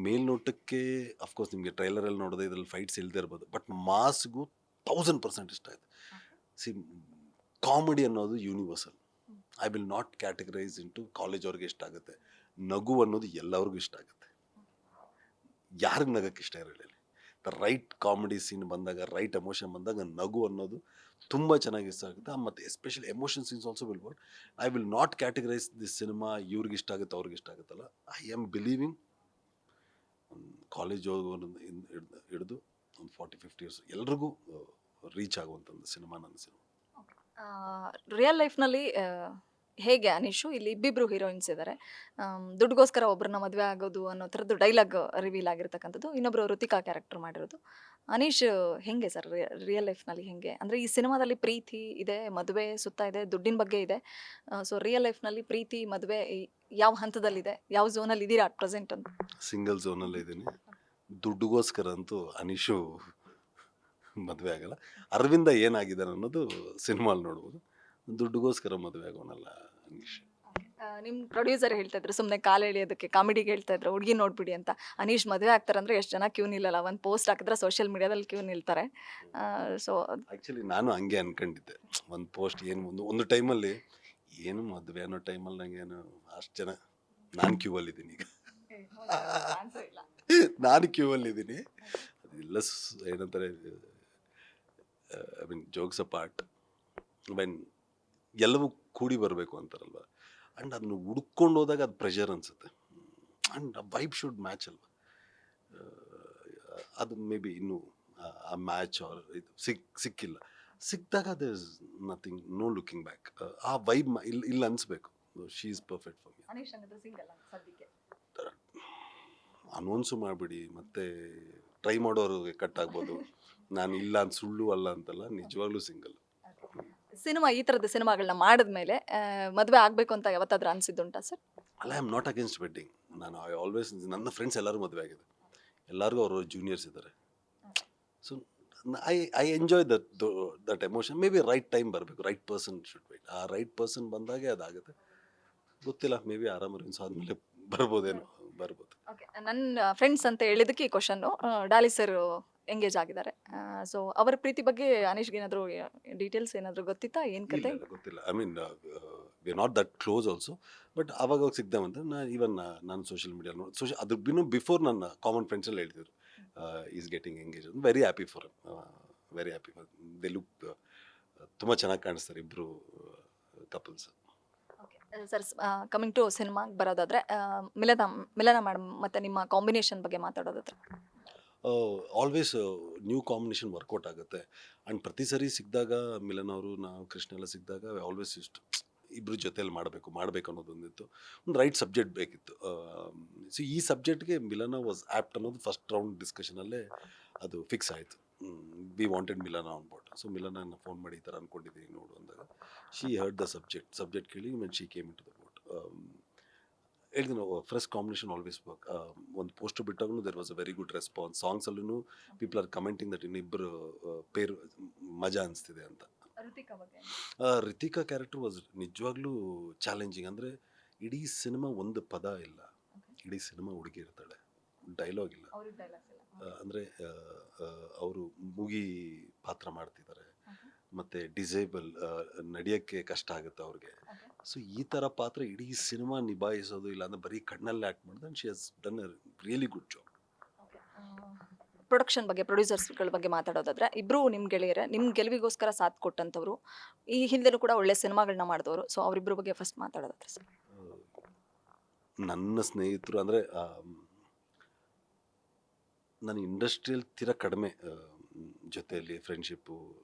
ಮೇಲ್ನೋಟಕ್ಕೆ ಅಫ್ಕೋರ್ಸ್ ನಿಮಗೆ ಟ್ರೈಲರಲ್ಲಿ ನೋಡಿದ್ರೆ ಇದರಲ್ಲಿ ಫೈಟ್ಸ್ ಇಲ್ಲದೆ ಇರ್ಬೋದು, ಬಟ್ ಮಾಸ್ಗೂ 1000% ಇಷ್ಟ ಆಯ್ತು. ಸಿ, ಕಾಮಿಡಿ ಅನ್ನೋದು universal. I will not categorise into college ಅವ್ರಿಗೆ ಇಷ್ಟ ಆಗುತ್ತೆ, ನಗು ಅನ್ನೋದು ಎಲ್ಲರಿಗೂ ಇಷ್ಟ ಆಗುತ್ತೆ. ಯಾರಿಗೆ ನಗಕ್ಕೆ ಇಷ್ಟ ಇರಲಿಲ್ಲ? ದ ರೈಟ್ ಕಾಮಿಡಿ ಸೀನ್ ಬಂದಾಗ, ರೈಟ್ ಎಮೋಷನ್ ಬಂದಾಗ ನಗು ಅನ್ನೋದು ತುಂಬ ಚೆನ್ನಾಗಿ ಇಷ್ಟ ಆಗುತ್ತೆ. ಮತ್ತು especially emotion scenes also will work. I will not categorise this cinema ಇವ್ರಿಗೆ ಇಷ್ಟ ಆಗುತ್ತೆ ಅವ್ರಿಗೆ ಇಷ್ಟ ಆಗುತ್ತಲ್ಲ. ಐ ಆಮ್ ಬಿಲೀವಿಂಗ್ ಕಾಲೇಜ್ ಹಿಡಿದು ಒಂದು 40-50 ಇಯರ್ಸ್ ಎಲ್ರಿಗೂ ರೀಚ್ ಆಗುವಂಥ ಒಂದು ಸಿನಿಮಾ ನನ್ನ ಸಿನಿಮಾ. ರಿಯಲ್ ಲೈಫ್ನಲ್ಲಿ ಹೇಗೆ ಅನೀಶು, ಇಲ್ಲಿ ಇಬ್ಬಿಬ್ರು ಹೀರೋಯಿನ್ಸ್ ಇದ್ದಾರೆ, ದುಡ್ಡುಗೋಸ್ಕರ ಒಬ್ಬರನ್ನ ಮದುವೆ ಆಗೋದು ಅನ್ನೋ ಥರದ್ದು ಡೈಲಾಗ್ ರಿವೀಲ್ ಆಗಿರ್ತಕ್ಕಂಥದ್ದು, ಇನ್ನೊಬ್ಬರು ಋತಿಕಾ ಕ್ಯಾರೆಕ್ಟರ್ ಮಾಡಿರೋದು. ಅನೀಶ್ ಹೆಂಗೆ ಸರ್ ರಿಯಲ್ ಲೈಫ್ನಲ್ಲಿ ಹೆಂಗೆ? ಅಂದರೆ ಈ ಸಿನಿಮಾದಲ್ಲಿ ಪ್ರೀತಿ ಇದೆ, ಮದುವೆ ಸುತ್ತ ಇದೆ, ದುಡ್ಡಿನ ಬಗ್ಗೆ ಇದೆ. ಸೊ ರಿಯಲ್ ಲೈಫ್ನಲ್ಲಿ ಪ್ರೀತಿ, ಮದುವೆ ಯಾವ ಹಂತದಲ್ಲಿದೆ, ಯಾವ ಝೋನಲ್ಲಿ ಇದ್ದೀರಾ ಅಟ್ ಪ್ರೆಸೆಂಟ್ ಅಂತ? ಸಿಂಗಲ್ ಝೋನಲ್ಲಿ ಇದ್ದೀನಿ. ದುಡ್ಡುಗೋಸ್ಕರ ಅಂತೂ ಅನೀಶು ಮದುವೆ ಆಗಲ್ಲ. ಅರವಿಂದ ಏನಾಗಿದ್ದಾನೆ ಅನ್ನೋದು ಸಿನಿಮಾಲ್ಲಿ ನೋಡ್ಬೋದು. ದುಡ್ಡುಗೋಸ್ಕರ ಮದುವೆ ಆಗೋನಲ್ಲ ಅನೀಶ್. ನಿಮ್ಮ ಪ್ರೊಡ್ಯೂಸರ್ ಹೇಳ್ತಾ ಇದ್ರು, ಸುಮ್ಮನೆ ಕಾಲು ಎಳೆಯೋದಕ್ಕೆ ಕಾಮಿಡಿಗೆ ಹೇಳ್ತಾ ಇದ್ರು, ಹುಡುಗಿ ನೋಡ್ಬಿಡಿ ಅಂತ. ಅನೀಶ್ ಮದುವೆ ಆಗ್ತಾರಂದ್ರೆ ಎಷ್ಟು ಜನ ಕ್ಯೂ ನಿಲ್ಲಲ್ಲ, ಒಂದು ಪೋಸ್ಟ್ ಹಾಕಿದ್ರೆ ಸೋಷಿಯಲ್ ಮೀಡಿಯಾದಲ್ಲಿ ಕ್ಯೂ ನಿಲ್ತಾರೆ. ಸೊ ಆ್ಯಕ್ಚುಲಿ ನಾನು ಹಂಗೆ ಅನ್ಕೊಂಡಿದ್ದೆ. ಒಂದು ಪೋಸ್ಟ್ ಏನು ಒಂದು ಟೈಮಲ್ಲಿ ಏನು ಮದುವೆ ಅನ್ನೋ ಟೈಮಲ್ಲಿ ನನಗೇನು ಅಷ್ಟು ಜನ, ನಾನು ಕ್ಯೂ ಅಲ್ಲಿದ್ದೀನಿ ಈಗ. ನಾನು ಕ್ಯೂ ಅಲ್ಲಿದ್ದೀನಿ. ಅದೆಲ್ಲ ಏನಂತಾರೆ, ಐ ಮೀನ್ ಜೋಕ್ಸ್ ಅಪಾರ್ಟ್, ಮೀನ್ ಎಲ್ಲವೂ ಕೂಡಿ ಬರಬೇಕು ಅಂತಾರಲ್ವ. ಆ್ಯಂಡ್ ಅದನ್ನು ಹುಡ್ಕೊಂಡು ಹೋದಾಗ ಅದು ಪ್ರೆಷರ್ ಅನಿಸುತ್ತೆ. ಆ್ಯಂಡ್ ಆ ವೈಬ್ ಶುಡ್ ಮ್ಯಾಚ್ ಅಲ್ವ. ಅದು ಮೇ ಬಿ ಇನ್ನೂ ಆ ಮ್ಯಾಚ್ ಆರ್ ಇದು ಸಿಕ್ಕಿಲ್ಲ. ಸಿಕ್ಕಿದಾಗ there is nothing, no looking back. ಆ ವೈಬ್ ಇಲ್ಲ ಅನಿಸ್ಬೇಕು. She is perfect for me. Announce ಮಾಡಿಬಿಡಿ, ಮತ್ತೆ ಟ್ರೈ ಮಾಡೋರಿಗೆ ಕಟ್ ಆಗ್ಬೋದು. ನಾನು ಇಲ್ಲ ಅಂತ ಸುಳ್ಳು ಅಲ್ಲ ಅಂತಲ್ಲ, ನಿಜವಾಗ್ಲೂ ಸಿಂಗಲ್. ಸಿನಿಮಾ, ಈ ಥರದ ಸಿನಿಮಾಗಳನ್ನ ಮಾಡಿದ್ಮೇಲೆ ಮದುವೆ ಆಗಬೇಕು ಅಂತ ಯಾವತ್ತಾದ್ರೂ ಅನಿಸಿದ್ದುಂಟಾ ಸರ್? ಅಲ್ಲ, I am not against wedding. ನಾನು ಐ ಆಲ್ವೇಸ್, ನನ್ನ ಫ್ರೆಂಡ್ಸ್ ಎಲ್ಲರೂ ಮದುವೆ ಆಗಿದೆ, ಎಲ್ಲರಿಗೂ ಅವರು ಜೂನಿಯರ್ಸ್ ಇದ್ದಾರೆ. So I enjoy that emotion. May be right time ಬರಬೇಕು, ರೈಟ್ ಪರ್ಸನ್ ಶುಡ್ ವೇಟ್. ಆ ರೈಟ್ ಪರ್ಸನ್ ಬಂದಾಗೆ ಅದಾಗುತ್ತೆ. ಗೊತ್ತಿಲ್ಲ, ಮೇ ಬಿ ಆರಾಮ ಆದಮೇಲೆ ಬರ್ಬೋದು. ನನ್ನ ಫ್ರೆಂಡ್ಸ್ ಅಂತ ಹೇಳಿದಕ್ಕೆ ಈ ಕ್ವಶನ್ನು. ಡಾಲಿ ಸರ್ ಎಂಗೇಜ್ ಆಗಿದ್ದಾರೆ. ಸೊ ಅವರ ಪ್ರೀತಿ ಬಗ್ಗೆ ಅನೀಶ್ಗೆ ಏನಾದರೂ ಡೀಟೇಲ್ಸ್ ಏನಾದರೂ ಗೊತ್ತಿತ್ತಾ? ಏನು ಕತೆ? ಗೊತ್ತಿಲ್ಲ. I mean we are not that close also. But ಅವಾಗ ಸಿಗ್ದಾವಂತ ನಾನು ಸೋಷಿಯಲ್ ಮೀಡಿಯಾ ಅದ್ರ ಬಿಫೋರ್ ನನ್ನ ಕಾಮನ್ ಫ್ರೆಂಡ್ಸ್ ಎಲ್ಲ ಹೇಳ್ತಿದ್ರು is getting engage. Very happy for very happy for the look. ತುಂಬ ಚೆನ್ನಾಗಿ ಕಾಣಿಸ್ತಾರೆ ಇಬ್ಬರು ಕಪಲ್ಸ್. ಸರ್, ಕಮಿಂಗ್ ಟು ಸಿನಿಮಾಗೆ ಬರೋದಾದರೆ, ಮಿಲನ ಮೇಡಮ್ ಮತ್ತು ನಿಮ್ಮ ಕಾಂಬಿನೇಷನ್ ಬಗ್ಗೆ ಮಾತಾಡೋದಾದ್ರೆ? ಆಲ್ವೇಸ್ ನ್ಯೂ ಕಾಂಬಿನೇಷನ್ ವರ್ಕೌಟ್ ಆಗುತ್ತೆ. ಆ್ಯಂಡ್ ಪ್ರತಿ ಸರಿ ಸಿಕ್ಕಿದಾಗ ಮಿಲನ್ ಅವರು, ನಾವು ಕೃಷ್ಣ ಎಲ್ಲ ಸಿಕ್ಕಿದಾಗ ಆಲ್ವೇಸ್ ಇಷ್ಟು ಇಬ್ಬರು ಜೊತೆಯಲ್ಲಿ ಮಾಡಬೇಕು ಅನ್ನೋದೊಂದಿತ್ತು. ಒಂದು ರೈಟ್ ಸಬ್ಜೆಕ್ಟ್ ಬೇಕಿತ್ತು. ಸೊ ಈ ಸಬ್ಜೆಕ್ಟ್ಗೆ ಮಿಲನ ವಾಸ್ ಆ್ಯಪ್ಟ್ ಅನ್ನೋದು ಫಸ್ಟ್ ರೌಂಡ್ ಡಿಸ್ಕಷನಲ್ಲೇ ಅದು ಫಿಕ್ಸ್ ಆಯಿತು. We wanted Milana on board. So Milana phone ಮಾಡಿ ಈ ಥರ ಅಂದ್ಕೊಂಡಿದ್ದೀನಿ ನೋಡು ಅಂದಾಗ, ಶಿ ಹರ್ಡ್ ದ ಸಬ್ಜೆಕ್ಟ್ ಕೇಳಿ when she came in to the board. ಹೇಳ್ತೀನಿ, ಫ್ರೆಶ್ ಕಾಂಬಿನೇಷನ್ ಆಲ್ವೇಸ್ ವರ್ಕ್. ಒಂದು ಪೋಸ್ಟರ್ ಬಿಟ್ಟಾಗೂ there was a very good response. ಸಾಂಗ್ಸಲ್ಲೂ ಪೀಪಲ್ ಆರ್ ಕಮೆಂಟಿಂಗ್ ದಟ್ ಇನ್ನಿಬ್ಬರು ಪೇರು ಮಜಾ ಅನಿಸ್ತಿದೆ ಅಂತ. ರಿತಿಕಾ ಕ್ಯಾರೆಕ್ಟರ್ ವಾಸ್ ನಿಜವಾಗ್ಲೂ ಚಾಲೆಂಜಿಂಗ್. ಅಂದರೆ ಇಡೀ ಸಿನಿಮಾ ಒಂದು ಪದ ಇಲ್ಲ, ಇಡೀ ಸಿನಿಮಾ ಹುಡುಗಿ ಇರ್ತಾಳೆ, ಡೈಲಾಗ್ ಇಲ್ಲ. ಅಂದರೆ ಅವರು ಮೂಗಿ ಪಾತ್ರ ಮಾಡ್ತಿದ್ದಾರೆ, ಮತ್ತು ಡಿಸೇಬಲ್, ನಡೆಯೋಕ್ಕೆ ಕಷ್ಟ ಆಗುತ್ತೆ ಅವ್ರಿಗೆ. ಸೊ ಈ ಥರ ಪಾತ್ರ ಇಡೀ ಸಿನಿಮಾ ನಿಭಾಯಿಸೋದು, ಇಲ್ಲ ಅಂದರೆ ಬರೀ ಕಣ್ಣಲ್ಲೇ ಆ್ಯಕ್ಟ್ ಮಾಡಿದ್ರೆ, and she has done a really good job. Production ಬಗ್ಗೆ, ಪ್ರೊಡ್ಯೂಸರ್ಸ್ಗಳ ಬಗ್ಗೆ ಮಾತಾಡೋದಾದ್ರೆ, ಇಬ್ಬರು ನಿಮ್ಮ ಗೆಳೆಯರೇ, ನಿಮ್ಮ ಗೆಲುವಿಗೋಸ್ಕರ ಸಾಥ್ ಕೊಟ್ಟಂಥವ್ರು, ಈ ಹಿಂದೆನೂ ಕೂಡ ಒಳ್ಳೆ ಸಿನಿಮಾಗಳನ್ನ ಮಾಡಿದವರು. ಸೊ ಅವರಿಬ್ಬರ ಬಗ್ಗೆ ಫಸ್ಟ್ ಮಾತಾಡೋದಾದ್ರೆ ಸರ್? ನನ್ನ ಸ್ನೇಹಿತರು ಅಂದರೆ, ನಾನು ಇಂಡಸ್ಟ್ರಿಯಲ್ಲಿ ತೀರ ಕಡಿಮೆ ಜೊತೆಯಲ್ಲಿ ಫ್ರೆಂಡ್ಶಿಪ್ಪು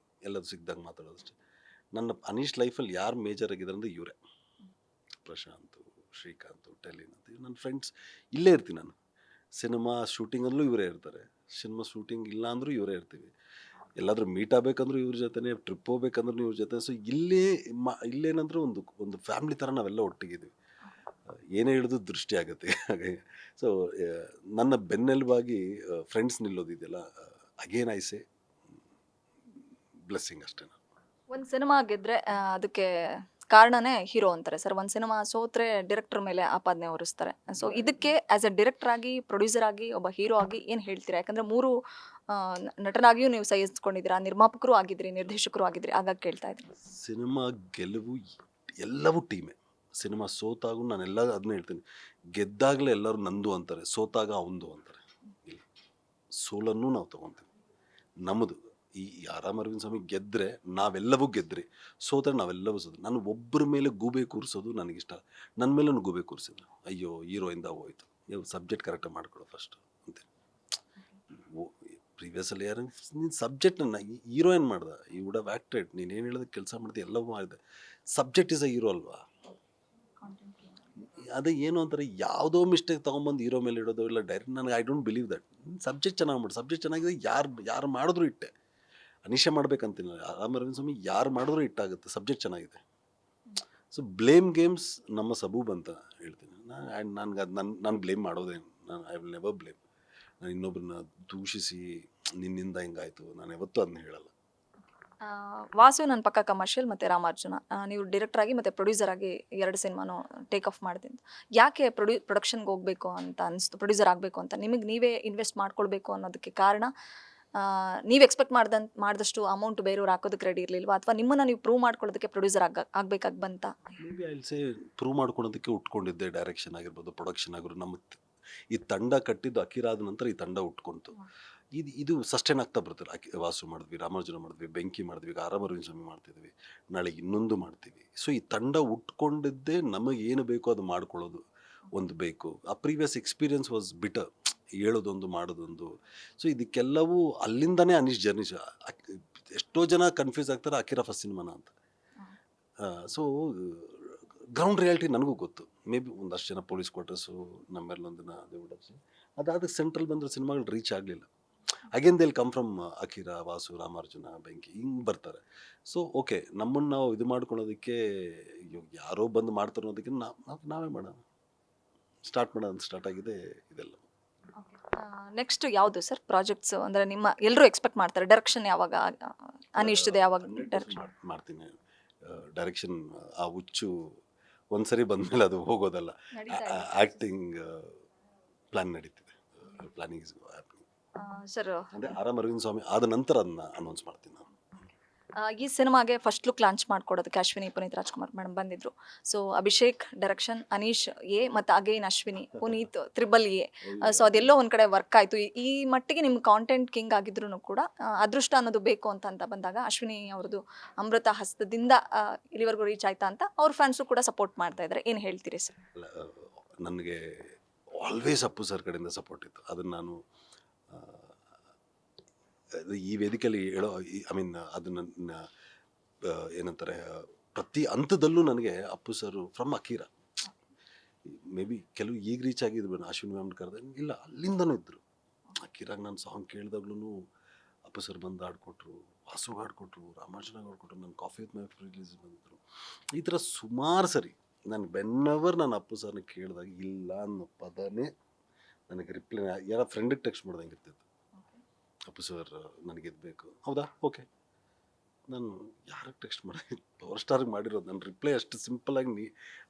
ಎಲ್ಲದು ಸಿಕ್ಕಿದಾಗ ಮಾತಾಡೋದಷ್ಟೇ. ನನ್ನ ಅನೀಶ್ ಲೈಫಲ್ಲಿ ಯಾರು ಮೇಜರ್ ಆಗಿದ್ದಾರೆ ಅಂದರೆ ಇವರೇ. ಪ್ರಶಾಂತು, ಶ್ರೀಕಾಂತು, ಟೆಲಿನ್ ಅಂತ ನನ್ನ ಫ್ರೆಂಡ್ಸ್. ಇಲ್ಲೇ ಇರ್ತೀನಿ ನಾನು. ಸಿನಿಮಾ ಶೂಟಿಂಗಲ್ಲೂ ಇವರೇ ಇರ್ತಾರೆ, ಸಿನಿಮಾ ಶೂಟಿಂಗ್ ಇಲ್ಲ ಅಂದರೂ ಇವರೇ ಇರ್ತೀವಿ. ಎಲ್ಲಾದರೂ ಮೀಟ್ ಆಗಬೇಕಂದ್ರೂ ಇವ್ರ ಜೊತೆನೇ, ಟ್ರಿಪ್ ಹೋಗ್ಬೇಕಂದ್ರೂ ಇವ್ರ ಜೊತೆ. ಸೊ ಇಲ್ಲೇನಂದ್ರೆ ಒಂದು ಫ್ಯಾಮಿಲಿ ಥರ ನಾವೆಲ್ಲ ಒಟ್ಟಿಗಿದ್ವಿ. ಏನೇ ಹಿಡಿದು ದೃಷ್ಟಿ ಆಗುತ್ತೆ ಹಾಗೆ. ಸೊ ನನ್ನ ಬೆನ್ನೆಲುಬಾಗಿ ಫ್ರೆಂಡ್ಸ್ ನಿಲ್ಲೋದಿದೆಯಲ್ಲ, ಅಗೇನ್ ಐ ಸೇ ಬ್ಲೆಸ್ಸಿಂಗ್ ಅಷ್ಟೇ. ಒಂದು ಸಿನಿಮಾ ಗೆದ್ರೆ ಅದಕ್ಕೆ ಕಾರಣನೇ ಹೀರೋ ಅಂತಾರೆ ಸರ್. ಒಂದು ಸಿನಿಮಾ ಸೋತ್ರೆ ಡೈರೆಕ್ಟರ್ ಮೇಲೆ ಆಪಾದನೆ ಹೊರಿಸ್ತಾರೆ. ಸೊ ಇದಕ್ಕೆ ಆಸ್ ಎ ಡೈರೆಕ್ಟರ್ ಆಗಿ, ಪ್ರೊಡ್ಯೂಸರ್ ಆಗಿ, ಒಬ್ಬ ಹೀರೋ ಆಗಿ ಏನು ಹೇಳ್ತೀರಾ? ಯಾಕಂದ್ರೆ 3 ನಟನಾಗಿಯೂ ನೀವು ಸಹಿಸ್ಕೊಂಡಿದ್ದೀರಾ, ನಿರ್ಮಾಪಕರು ಆಗಿದ್ರಿ, ನಿರ್ದೇಶಕರು ಆಗಿದ್ರಿ, ಹಾಗಾಗಿ ಕೇಳ್ತಾ ಇದ್ರಿ. ಸಿನಿಮಾ ಗೆಲುವು ಎಲ್ಲವೂ ಟೀಮೇ. ಸಿನಿಮಾ ಸೋತಾಗೂ ನಾನೆಲ್ಲ ಅದನ್ನ ಹೇಳ್ತೀನಿ, ಗೆದ್ದಾಗಲೇ ಎಲ್ಲರೂ ನಂದು ಅಂತಾರೆ, ಸೋತಾಗ ಅವಂದು ಅಂತಾರೆ. ಇಲ್ಲ, ಸೋಲನ್ನು ನಾವು ತೊಗೊತೀವಿ ನಮ್ಮದು. ಈ ಆರಾಮ್ ಅರವಿಂದ್ ಸ್ವಾಮಿ ಗೆದ್ದರೆ ನಾವೆಲ್ಲವೂ ಗೆದ್ರಿ, ಸೋತ್ರೆ ನಾವೆಲ್ಲವೂ ಸೋದ್ರು. ನಾನು ಒಬ್ಬರ ಮೇಲೆ ಗೂಬೆ ಕೂರಿಸೋದು ನನಗಿಷ್ಟ. ನನ್ನ ಮೇಲೆ ಗೂಬೆ ಕೂರಿಸಿದ್ರು, ಅಯ್ಯೋ ಹೀರೋಯಿಂದ ಹೋಯ್ತು, ನೀವು ಸಬ್ಜೆಕ್ಟ್ ಕರೆಕ್ಟಾಗಿ ಮಾಡ್ಕೊಳ್ಳೋ ಫಸ್ಟ್ ಅಂತ. ಪ್ರೀವಿಯಸ್ಸಲ್ಲಿ ಯಾರು ನೀನು ಸಬ್ಜೆಕ್ಟನ್ನು ಹೀರೋ ಏನು ಮಾಡ್ದೆ, ಈ ವುಡ್ ಹ್ಯಾವ್ ಆ್ಯಕ್ಟೆಡ್, ನೀನು ಏನು ಹೇಳಿದ್ರೆ ಕೆಲಸ ಮಾಡಿದೆ, ಎಲ್ಲವೂ ಮಾಡಿದೆ. ಸಬ್ಜೆಕ್ಟ್ ಇಸ್ ಅ ಹೀರೋ ಅಲ್ವಾ? ಅದೇ ಏನು ಅಂತಾರೆ, ಯಾವುದೋ ಮಿಸ್ಟೇಕ್ ತೊಗೊಂಬಂದು ಹೀರೋ ಮೇಲೆ ಇಡೋದು ಇಲ್ಲ ಡೈರೆಕ್ಟ್. ನನಗೆ I don't believe that. Subject ಚೆನ್ನಾಗಿ ಮಾಡಿ, ಸಬ್ಜೆಕ್ಟ್ ಚೆನ್ನಾಗಿದೆ, ಯಾರು ಮಾಡಿದ್ರು ಇಟ್ಟೆ. ಅನಿಶೆ ಮಾಡ್ಬೇಕಂತೀನಿ, ಆರಾಮ್ ಅರವಿಂದ್ ಸ್ವಾಮಿ ಯಾರು ಮಾಡಿದ್ರು ಇಟ್ಟಾಗುತ್ತೆ, ಸಬ್ಜೆಕ್ಟ್ ಚೆನ್ನಾಗಿದೆ. ಸೊ ಬ್ಲೇಮ್ ಗೇಮ್ಸ್ ನಮ್ಮ ಸಬೂಬ್ ಅಂತ ಹೇಳ್ತೀನಿ ನಾನು ಬ್ಲೇಮ್ ಮಾಡೋದೇನು, ಐ ವಿಲ್ ನೆವರ್ ಬ್ಲೇಮ್. ನಾನು ಇನ್ನೊಬ್ಬರನ್ನ ದೂಷಿಸಿ ನಿನ್ನಿಂದ ಹಿಂಗಾಯಿತು, ನಾನು ಯಾವತ್ತೂ ಅದನ್ನ ಹೇಳಲ್ಲ. ವಾಸು ನನ್ನ ಪಕ್ಕ ಕಮರ್ಷಿಯಲ್ ಮತ್ತು ರಾಮಾರ್ಜುನ, ನೀವು ಡೈರೆಕ್ಟರ್ ಆಗಿ ಮತ್ತು ಪ್ರೊಡ್ಯೂಸರ್ ಆಗಿ 2 ಸಿನಿಮಾನು ಟೇಕ್ ಆಫ್ ಮಾಡಿದ್ದೀನಿ. ಯಾಕೆ ಪ್ರೊಡಕ್ಷನ್ಗೆ ಹೋಗಬೇಕು ಅಂತ ಅನಿಸ್ತು, ಪ್ರೊಡ್ಯೂಸರ್ ಆಗಬೇಕು ಅಂತ? ನಿಮಗೆ ನೀವೇ ಇನ್ವೆಸ್ಟ್ ಮಾಡ್ಕೊಳ್ಬೇಕು ಅನ್ನೋದಕ್ಕೆ ಕಾರಣ, ನೀವು ಎಕ್ಸ್ಪೆಕ್ಟ್ ಮಾಡಿದಷ್ಟು ಅಮೌಂಟ್ ಬೇರೆಯವ್ರು ಹಾಕೋದಕ್ಕೆ ರೆಡಿ ಇರಲಿಲ್ವಾ, ಅಥವಾ ನಿಮ್ಮನ್ನು ನೀವು ಪ್ರೂವ್ ಮಾಡ್ಕೊಳ್ಳೋದಕ್ಕೆ ಪ್ರೊಡ್ಯೂಸರ್ ಆಗಬೇಕಾಗಿ ಬಂತ? Maybe I say prove ಮಾಡ್ಕೊಳೋದಕ್ಕೆ ಉಟ್ಕೊಂಡಿದ್ದೆ. ಡೈರೆಕ್ಷನ್ ಆಗಿರ್ಬೋದು, ಪ್ರೊಡಕ್ಷನ್ ಆಗಿರ್ಬೋದು. ನಮ್ಮ ಈ ತಂಡ ಕಟ್ಟಿದ್ದು ಅಕಿರಾ ಆದ ನಂತರ ಈ ತಂಡ ಉಟ್ಕೊಂತು. ಇದು ಸಸ್ಟೈನ್ ಆಗ್ತಾ ಬರ್ತದೆ. ವಾಸು ಮಾಡಿದ್ವಿ, ರಾಮಾರ್ಜುನ ಮಾಡಿದ್ವಿ, ಬೆಂಕಿ ಮಾಡಿದ್ವಿ, ಈಗ ಆರಾಮ್ ಅರವಿಂದ್ ಸ್ವಾಮಿ ಮಾಡ್ತಿದ್ವಿ, ನಾಳೆ ಇನ್ನೊಂದು ಮಾಡ್ತೀವಿ. ಸೊ ಈ ತಂಡ ಉಟ್ಕೊಂಡಿದ್ದೇ ನಮಗೆ ಏನು ಬೇಕೋ ಅದು ಮಾಡ್ಕೊಳ್ಳೋದು ಒಂದು ಬೇಕು. ಆ ಪ್ರೀವಿಯಸ್ ಎಕ್ಸ್ಪೀರಿಯನ್ಸ್ ವಾಸ್ ಬಿಟರ್, ಹೇಳೋದೊಂದು ಮಾಡೋದೊಂದು. ಸೊ ಇದಕ್ಕೆಲ್ಲವೂ ಅಲ್ಲಿಂದನೇ ಅನೀಶ್ ಜರ್ನಿ. ಎಷ್ಟೋ ಜನ ಕನ್ಫ್ಯೂಸ್ ಆಗ್ತಾರೆ ಅಕಿರಾ ಫಸ್ಟ್ ಸಿನಿಮಾನ ಅಂತ. ಸೊ ಗ್ರೌಂಡ್ ರಿಯಾಲಿಟಿ ನನಗೂ ಗೊತ್ತು. ಮೇ ಬಿ ಒಂದಷ್ಟು ಜನ ಪೊಲೀಸ್ ಕ್ವಾರ್ಟರ್ಸು ನಮ್ಮೆಲ್ಲೊಂದಿನ ಅದಾದ ಸೆಂಟ್ರಲ್ ಬಂದರೆ ಸಿನಿಮಾಗಳು ರೀಚ್ ಆಗಲಿಲ್ಲ. Again they'll come from Akira, Vasu, Ramarjuna, Benki ಹಿಂಗೆ ಬರ್ತಾರೆ. ಸೊ ಓಕೆ, ನಮ್ಮನ್ನು ನಾವು ಇದು ಮಾಡ್ಕೊಳ್ಳೋದಕ್ಕೆ ಯಾರೋ ಬಂದು ಮಾಡ್ತಾರೆ ಅನ್ನೋದಕ್ಕೆ ನಾವೇ ಮಾಡೋಣ, ಸ್ಟಾರ್ಟ್ ಆಗಿದೆ ಇದೆಲ್ಲ. ನೆಕ್ಸ್ಟ್ ಯಾವುದು ಸರ್ ಪ್ರಾಜೆಕ್ಟ್ಸ್? ಅಂದರೆ ನಿಮ್ಮ ಎಲ್ಲರೂ ಎಕ್ಸ್ಪೆಕ್ಟ್ ಮಾಡ್ತಾರೆ ಡೈರೆಕ್ಷನ್ ಯಾವಾಗ ಅನಿಷ್ಟಿದೆ, ಯಾವಾಗ ಡೈರೆಕ್ಷನ್ ಮಾಡ್ತೀನಿ. ಡೈರೆಕ್ಷನ್ ಆ ಹುಚ್ಚು ಒಂದ್ಸರಿ ಬಂದಮೇಲೆ ಅದು ಹೋಗೋದಲ್ಲ. ಆ್ಯಕ್ಟಿಂಗ್ ಪ್ಲ್ಯಾನ್ ನಡೀತಿದೆ, ಪ್ಲಾನಿಂಗ್ ಇಸ್ ಹ್ಯಾಪನಿಂಗ್. ಸರ್, ಅಂದರೆ ಆರಾಮ್ ಅರವಿಂದ್ ಸ್ವಾಮಿ ಆದ ನಂತರ ಅದನ್ನ ಅನೌನ್ಸ್ ಮಾಡ್ತೀನಿ ನಾನು. ಈ ಸಿನಿಮಾಗೆ ಫಸ್ಟ್ ಲುಕ್ ಲಾಂಚ್ ಮಾಡ್ಕೊಡೋದಕ್ಕೆ ಅಶ್ವಿನಿ, ಪುನೀತ್ ರಾಜ್ಕುಮಾರ್ ಮೇಡಮ್ ಬಂದಿದ್ರು. So Abhishek direction, Anish A ಮತ್ತು again Ashwini, Puneeth triple A. So ಅದೆಲ್ಲೋ ಒಂದು ಕಡೆ ವರ್ಕ್ ಆಯಿತು. ಈ ಮಟ್ಟಿಗೆ ನಿಮ್ಮ ಕಾಂಟೆಂಟ್ ಕಿಂಗ್ ಆಗಿದ್ರು ಕೂಡ ಅದೃಷ್ಟ ಅನ್ನೋದು ಬೇಕು ಅಂತ ಬಂದಾಗ ಅಶ್ವಿನಿ ಅವ್ರದ್ದು ಅಮೃತ ಹಸ್ತದಿಂದ ಇಲ್ಲಿವರೆಗೂ ರೀಚ್ ಆಯ್ತಾ ಅಂತ ಅವ್ರ ಫ್ಯಾನ್ಸು ಕೂಡ ಸಪೋರ್ಟ್ ಮಾಡ್ತಾ ಇದ್ದಾರೆ. ಏನು ಹೇಳ್ತೀರಿ ಸರ್? ನನಗೆ ಆಲ್ವೇಸ್ ಅಪ್ಪು ಸರ್ ಕಡೆಯಿಂದ ಸಪೋರ್ಟ್ ಇತ್ತು. ಅದನ್ನು ನಾನು ಈ ವೇದಿಕೆಯಲ್ಲಿ ಹೇಳೋ, ಐ ಮೀನ್ ಅದನ್ನ ಏನಂತಾರೆ, ಪ್ರತಿ ಹಂತದಲ್ಲೂ ನನಗೆ Appu sir from Akira. Maybe ಕೆಲವು ಈಗ ರೀಚ್ ಆಗಿದ್ರು, ಅಶ್ವಿನಿ ಮ್ಯಾಮ್ ಕರೆದ ಇಲ್ಲ, ಅಲ್ಲಿಂದನೂ ಇದ್ದರು. ಅಕಿರಾಗ ನಾನು ಸಾಂಗ್ ಕೇಳಿದಾಗ್ಲೂ ಅಪ್ಪು ಸರ್ ಬಂದು ಹಾಡ್ಕೊಟ್ರು, ವಾಸು ಹಾಡ್ಕೊಟ್ರು, ರಾಮಾರ್ಜುನಾಗ ಹಾಡ್ಕೊಟ್ರು, ನನ್ನ ಕಾಫಿ ವಿತ್ ಮೈ ರಿಲೀಸ್ ಬಂದಿದ್ರು. ಈ ಥರ ಸುಮಾರು ಸರಿ ನಾನು ವೆನ್ಎವರ್ ನಾನು ಅಪ್ಪು ಸರ್ನ ಕೇಳಿದಾಗ ಇಲ್ಲ ಅನ್ನೋ ಪದನೇ ನನಗೆ ರಿಪ್ಲೈ. ಯಾರೋ ಫ್ರೆಂಡಿಗೆ ಟೆಕ್ಸ್ಟ್ ಮಾಡ್ದಂಗೆ ಇರ್ತಿತ್ತು, ಅಪ್ಪು ಸರ್ ನನಗೆ ಬೇಕು, ಹೌದಾ, ಓಕೆ. ನಾನು ಯಾರಿಗೆ ಟೆಕ್ಸ್ಟ್ ಮಾಡಿ ಪವರ್ ಸ್ಟಾರ್ಗೆ ಮಾಡಿರೋದು, ನನ್ನ ರಿಪ್ಲೈ ಅಷ್ಟು ಸಿಂಪಲಾಗಿ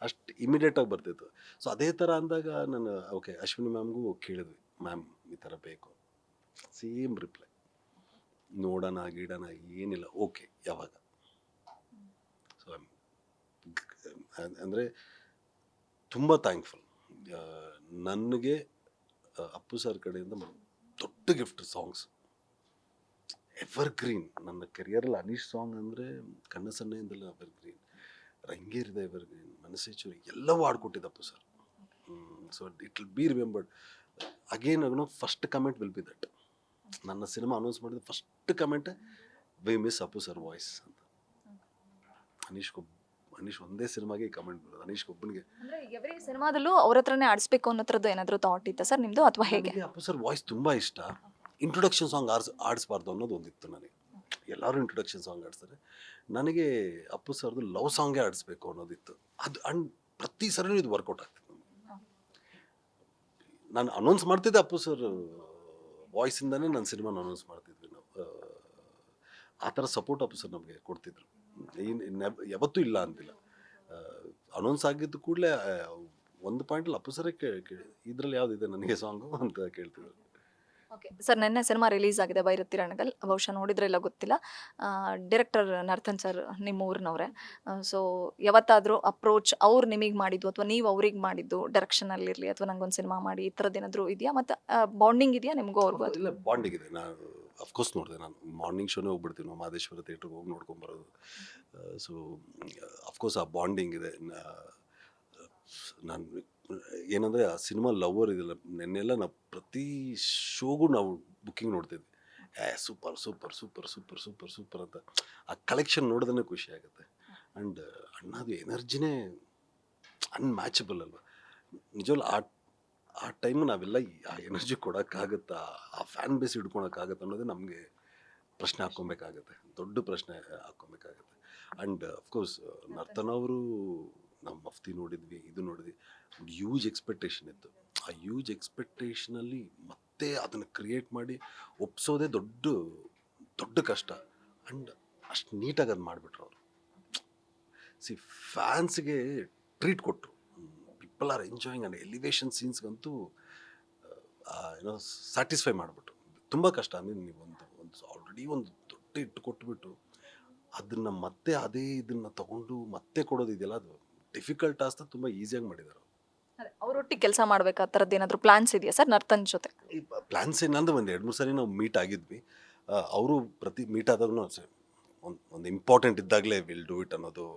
ಅಷ್ಟು ಇಮಿಡಿಯೇಟಾಗಿ ಬರ್ತಿತ್ತು. ಸೊ ಅದೇ ಥರ ಅಂದಾಗ ನಾನು ಓಕೆ ಅಶ್ವಿನಿ ಮ್ಯಾಮ್ಗೂ ಕೇಳಿದ್ವಿ, ಮ್ಯಾಮ್ ಈ ಥರ ಬೇಕು, ಸೇಮ್ ರಿಪ್ಲೈ, ನೋಡೋಣ ಗೀಡೋಣ ಏನಿಲ್ಲ, ಓಕೆ ಯಾವಾಗ. ಸೊ ಅಂದರೆ ತುಂಬ ಥ್ಯಾಂಕ್ಫುಲ್. ನನಗೆ ಅಪ್ಪು ಸರ್ ಕಡೆಯಿಂದ ದೊಡ್ಡ ಗಿಫ್ಟ್ ಸಾಂಗ್ಸ್, ಎವರ್ ಗ್ರೀನ್. ನನ್ನ ಕೆರಿಯರಲ್ಲಿ ಅನೀಶ್ ಸಾಂಗ್ ಅಂದರೆ ಕಣ್ಣ ಸನ್ನೆಯಿಂದಲೇ ಎವರ್ ಗ್ರೀನ್, ರಂಗೇರಿದ ಎವರ್ ಗ್ರೀನ್, ಮನಸ್ಸೇ ಚೂರಿ ಎಲ್ಲವೂ ಹಾಡ್ಕೊಟ್ಟಿದ್ದಪ್ಪು sir. So it will be remembered. Again first comment will be that. ನನ್ನ ಸಿನಿಮಾ ಅನೌನ್ಸ್ ಮಾಡಿದ first comment, we miss Appu sir voice ಅಂತ. ಅನೀಶ್ ಒಂದೇ ಸಿನಿಮಾಗೆ ಕಮೆಂಟ್ ಬರೋದು, ಅನೀಶ್ ಒಬ್ಬನಿಗೆ. ಅಂದರೆ ಎವ್ರಿ ಸಿನಿಮಾದಲ್ಲೂ ಅವ್ರ ಹತ್ರನೇ ಆಡಿಸ್ಬೇಕು ಅನ್ನೋದ್ರದ್ದು ಏನಾದರೂ ಥಾಟ್ ಇತ್ತಾ ಸರ್ ನಿಮ್ಮದು, ಅಥವಾ ಹೇಗೆ? ಅಪ್ಪು ಸರ್ ವಾಯ್ಸ್ ತುಂಬ ಇಷ್ಟ. ಇಂಟ್ರೊಡಕ್ಷನ್ ಸಾಂಗ್ ಆಡಿಸ್ಬಾರ್ದು ಅನ್ನೋದು ಒಂದಿತ್ತು ನನಗೆ. ಎಲ್ಲರೂ ಇಂಟ್ರೊಡಕ್ಷನ್ ಸಾಂಗ್ ಆಡಿಸ್ತಾರೆ. ನನಗೆ ಅಪ್ಪು ಸರ್ದು ಲವ್ ಸಾಂಗೇ ಆಡಿಸ್ಬೇಕು ಅನ್ನೋದಿತ್ತು. ಅದು ಪ್ರತಿ ಸರಿನೂ ಇದು ವರ್ಕೌಟ್ ಆಗ್ತಿತ್ತು ನಮಗೆ. ನಾನು ಅನೌನ್ಸ್ ಮಾಡ್ತಿದ್ದೆ ಅಪ್ಪು ಸರ್ ವಾಯ್ಸಿಂದಾನೇ ನನ್ನ ಸಿನಿಮಾನ ಅನೌನ್ಸ್ ಮಾಡ್ತಿದ್ವಿ ನಾವು. ಆ ಥರ ಸಪೋರ್ಟ್ ಅಪ್ಪು ಸರ್ ನಮಗೆ ಕೊಡ್ತಿದ್ರು. ಯಾವತ್ತೂ ಇಲ್ಲ ಅಂತಿಲ್ಲ. ಅನೌನ್ಸ್ ಆಗಿದ್ದು ಕೂಡಲೇ ಒಂದು ಪಾಯಿಂಟಲ್ಲಿ ಅಪ್ಪು ಸರೇ ಇದರಲ್ಲಿ ಯಾವುದಿದೆ ನನಗೆ ಸಾಂಗು ಅಂತ ಕೇಳ್ತಿದ್ರು. ಓಕೆ ಸರ್, ನಿನ್ನೆ ಸಿನಿಮಾ ರಿಲೀಸ್ ಆಗಿದೆ ಭೈರತಿ ರಣಗಲ್. ಬಹುಶಃ ನೋಡಿದ್ರೆ ಇಲ್ಲ ಗೊತ್ತಿಲ್ಲ. ಡೈರೆಕ್ಟರ್ ನರ್ತನ್ ಸರ್ ನಿಮ್ಮ ಊರಿನವ್ರೆ. ಸೊ ಯಾವತ್ತಾದರೂ ಅಪ್ರೋಚ್ ಅವ್ರು ನಿಮಗೆ ಮಾಡಿದ್ದು ಅಥವಾ ನೀವು ಅವ್ರಿಗೆ ಮಾಡಿದ್ದು ಡೈರೆಕ್ಷನಲ್ಲಿರಲಿ ಅಥವಾ ನಂಗೊಂದು ಸಿನಿಮಾ ಮಾಡಿ ಈ ಥರದ್ದು ಏನಾದರೂ ಇದೆಯಾ? ಮತ್ತು ಬಾಂಡಿಂಗ್ ಇದೆಯಾ ನಿಮಗೂ ಅವ್ರಿಗೂ? ಇಲ್ಲ, ಬಾಂಡಿಂಗ್ ಇದೆ. ನಾನು ಅಫ್ಕೋರ್ಸ್ ನೋಡಿದೆ. ನಾನು ಮಾರ್ನಿಂಗ್ ಶೋನೇ ಹೋಗ್ಬಿಡ್ತೀವಿ ನಾವು ಮಹದೇಶ್ವರ ಥಿಯೇಟ್ರಿಗೆ ಹೋಗಿ ನೋಡ್ಕೊಂಬರೋದು. ಸೊ ಅಫ್ಕೋರ್ಸ್ ಆ ಬಾಂಡಿಂಗ್ ಇದೆ. ನಾನು ಏನಂದರೆ ಆ ಸಿನಿಮಾ ಲವರ್ ಇದೆಲ್ಲ ನೆನ್ನೆಲ್ಲ ನಾವು ಪ್ರತಿ ಶೋಗೂ ನಾವು ಬುಕ್ಕಿಂಗ್ ನೋಡ್ತಿದ್ವಿ. Super super super super super super ಅಂತ ಆ ಕಲೆಕ್ಷನ್ ನೋಡಿದ್ರೆ ಖುಷಿ ಆಗುತ್ತೆ. ಆ್ಯಂಡ್ ಅಣ್ಣದು ಎನರ್ಜಿನೇ ಅನ್ಮ್ಯಾಚಬಲ್ ಅಲ್ವ. ನಿಜವಲ್ಲ ಆ ಟೈಮ್ ನಾವೆಲ್ಲ ಆ ಎನರ್ಜಿ ಕೊಡೋಕ್ಕಾಗತ್ತಾ, ಆ ಫ್ಯಾನ್ ಬೇಸ್ ಹಿಡ್ಕೊಳಕ್ಕಾಗತ್ತೆ ಅನ್ನೋದೇ ನಮಗೆ ಪ್ರಶ್ನೆ ಹಾಕ್ಕೊಬೇಕಾಗತ್ತೆ, ದೊಡ್ಡ ಪ್ರಶ್ನೆ ಹಾಕ್ಕೊಬೇಕಾಗತ್ತೆ. ಆ್ಯಂಡ್ ಅಫ್ಕೋರ್ಸ್ ನರ್ತನ್ ಅವರು ನಾವು ಮಫ್ತಿ ನೋಡಿದ್ವಿ, ಇದು ನೋಡಿದ್ವಿ. ಹ್ಯೂಜ್ ಎಕ್ಸ್ಪೆಕ್ಟೇಷನ್ ಇತ್ತು. ಆ ಹ್ಯೂಜ್ ಎಕ್ಸ್ಪೆಕ್ಟೇಷನಲ್ಲಿ ಮತ್ತೆ ಅದನ್ನು ಕ್ರಿಯೇಟ್ ಮಾಡಿ ಒಪ್ಸೋದೇ ದೊಡ್ಡ ಕಷ್ಟ. ಆ್ಯಂಡ್ ಅಷ್ಟು ನೀಟಾಗಿ ಅದು ಮಾಡಿಬಿಟ್ರು ಅವರು. ಫ್ಯಾನ್ಸ್ಗೆ ಟ್ರೀಟ್ ಕೊಟ್ಟರು. People are enjoying. And elevation ಸೀನ್ಸ್ಗಂತೂ ಏನೋ ಸ್ಯಾಟಿಸ್ಫೈ ಮಾಡಿಬಿಟ್ರು. ತುಂಬ ಕಷ್ಟ. ಅಂದರೆ ನೀವು ಒಂದು ಆಲ್ರೆಡಿ ಒಂದು ದೊಡ್ಡ ಇಟ್ಟು ಕೊಟ್ಬಿಟ್ಟು ಅದನ್ನು ಮತ್ತೆ ಅದೇ ಇದನ್ನು ತಗೊಂಡು ಮತ್ತೆ ಕೊಡೋದಿದೆಯಲ್ಲ, ಅದು ಡಿಫಿಕಲ್ಟ್ ಟಾಸ್ಕ್ ತುಂಬ ಈಸಿಯಾಗಿ ಮಾಡಿದ್ದಾರೆ. ಅವರೊಟ್ಟಿಗೆ ಕೆಲಸ ಮಾಡ್ಬೇಕು ಆ ಥರದ್ದು ಏನಾದರೂ ಪ್ಲಾನ್ಸ್ ಇದೆಯಾ ಸರ್ ನರ್ತನ್ ಜೊತೆ? ಈ ಪ್ಲ್ಯಾನ್ಸ್ ಏನಂದ್ರೆ ಒಂದು 2-3 ಸರಿ ನಾವು ಮೀಟ್ ಆಗಿದ್ವಿ. ಅವರು ಪ್ರತಿ ಮೀಟ್ ಆದಾಗೂ ಒಂದು ಇಂಪಾರ್ಟೆಂಟ್ ಇದ್ದಾಗಲೇ ವಿಲ್ ಡೂ ಇಟ್ ಅನ್ನೋದು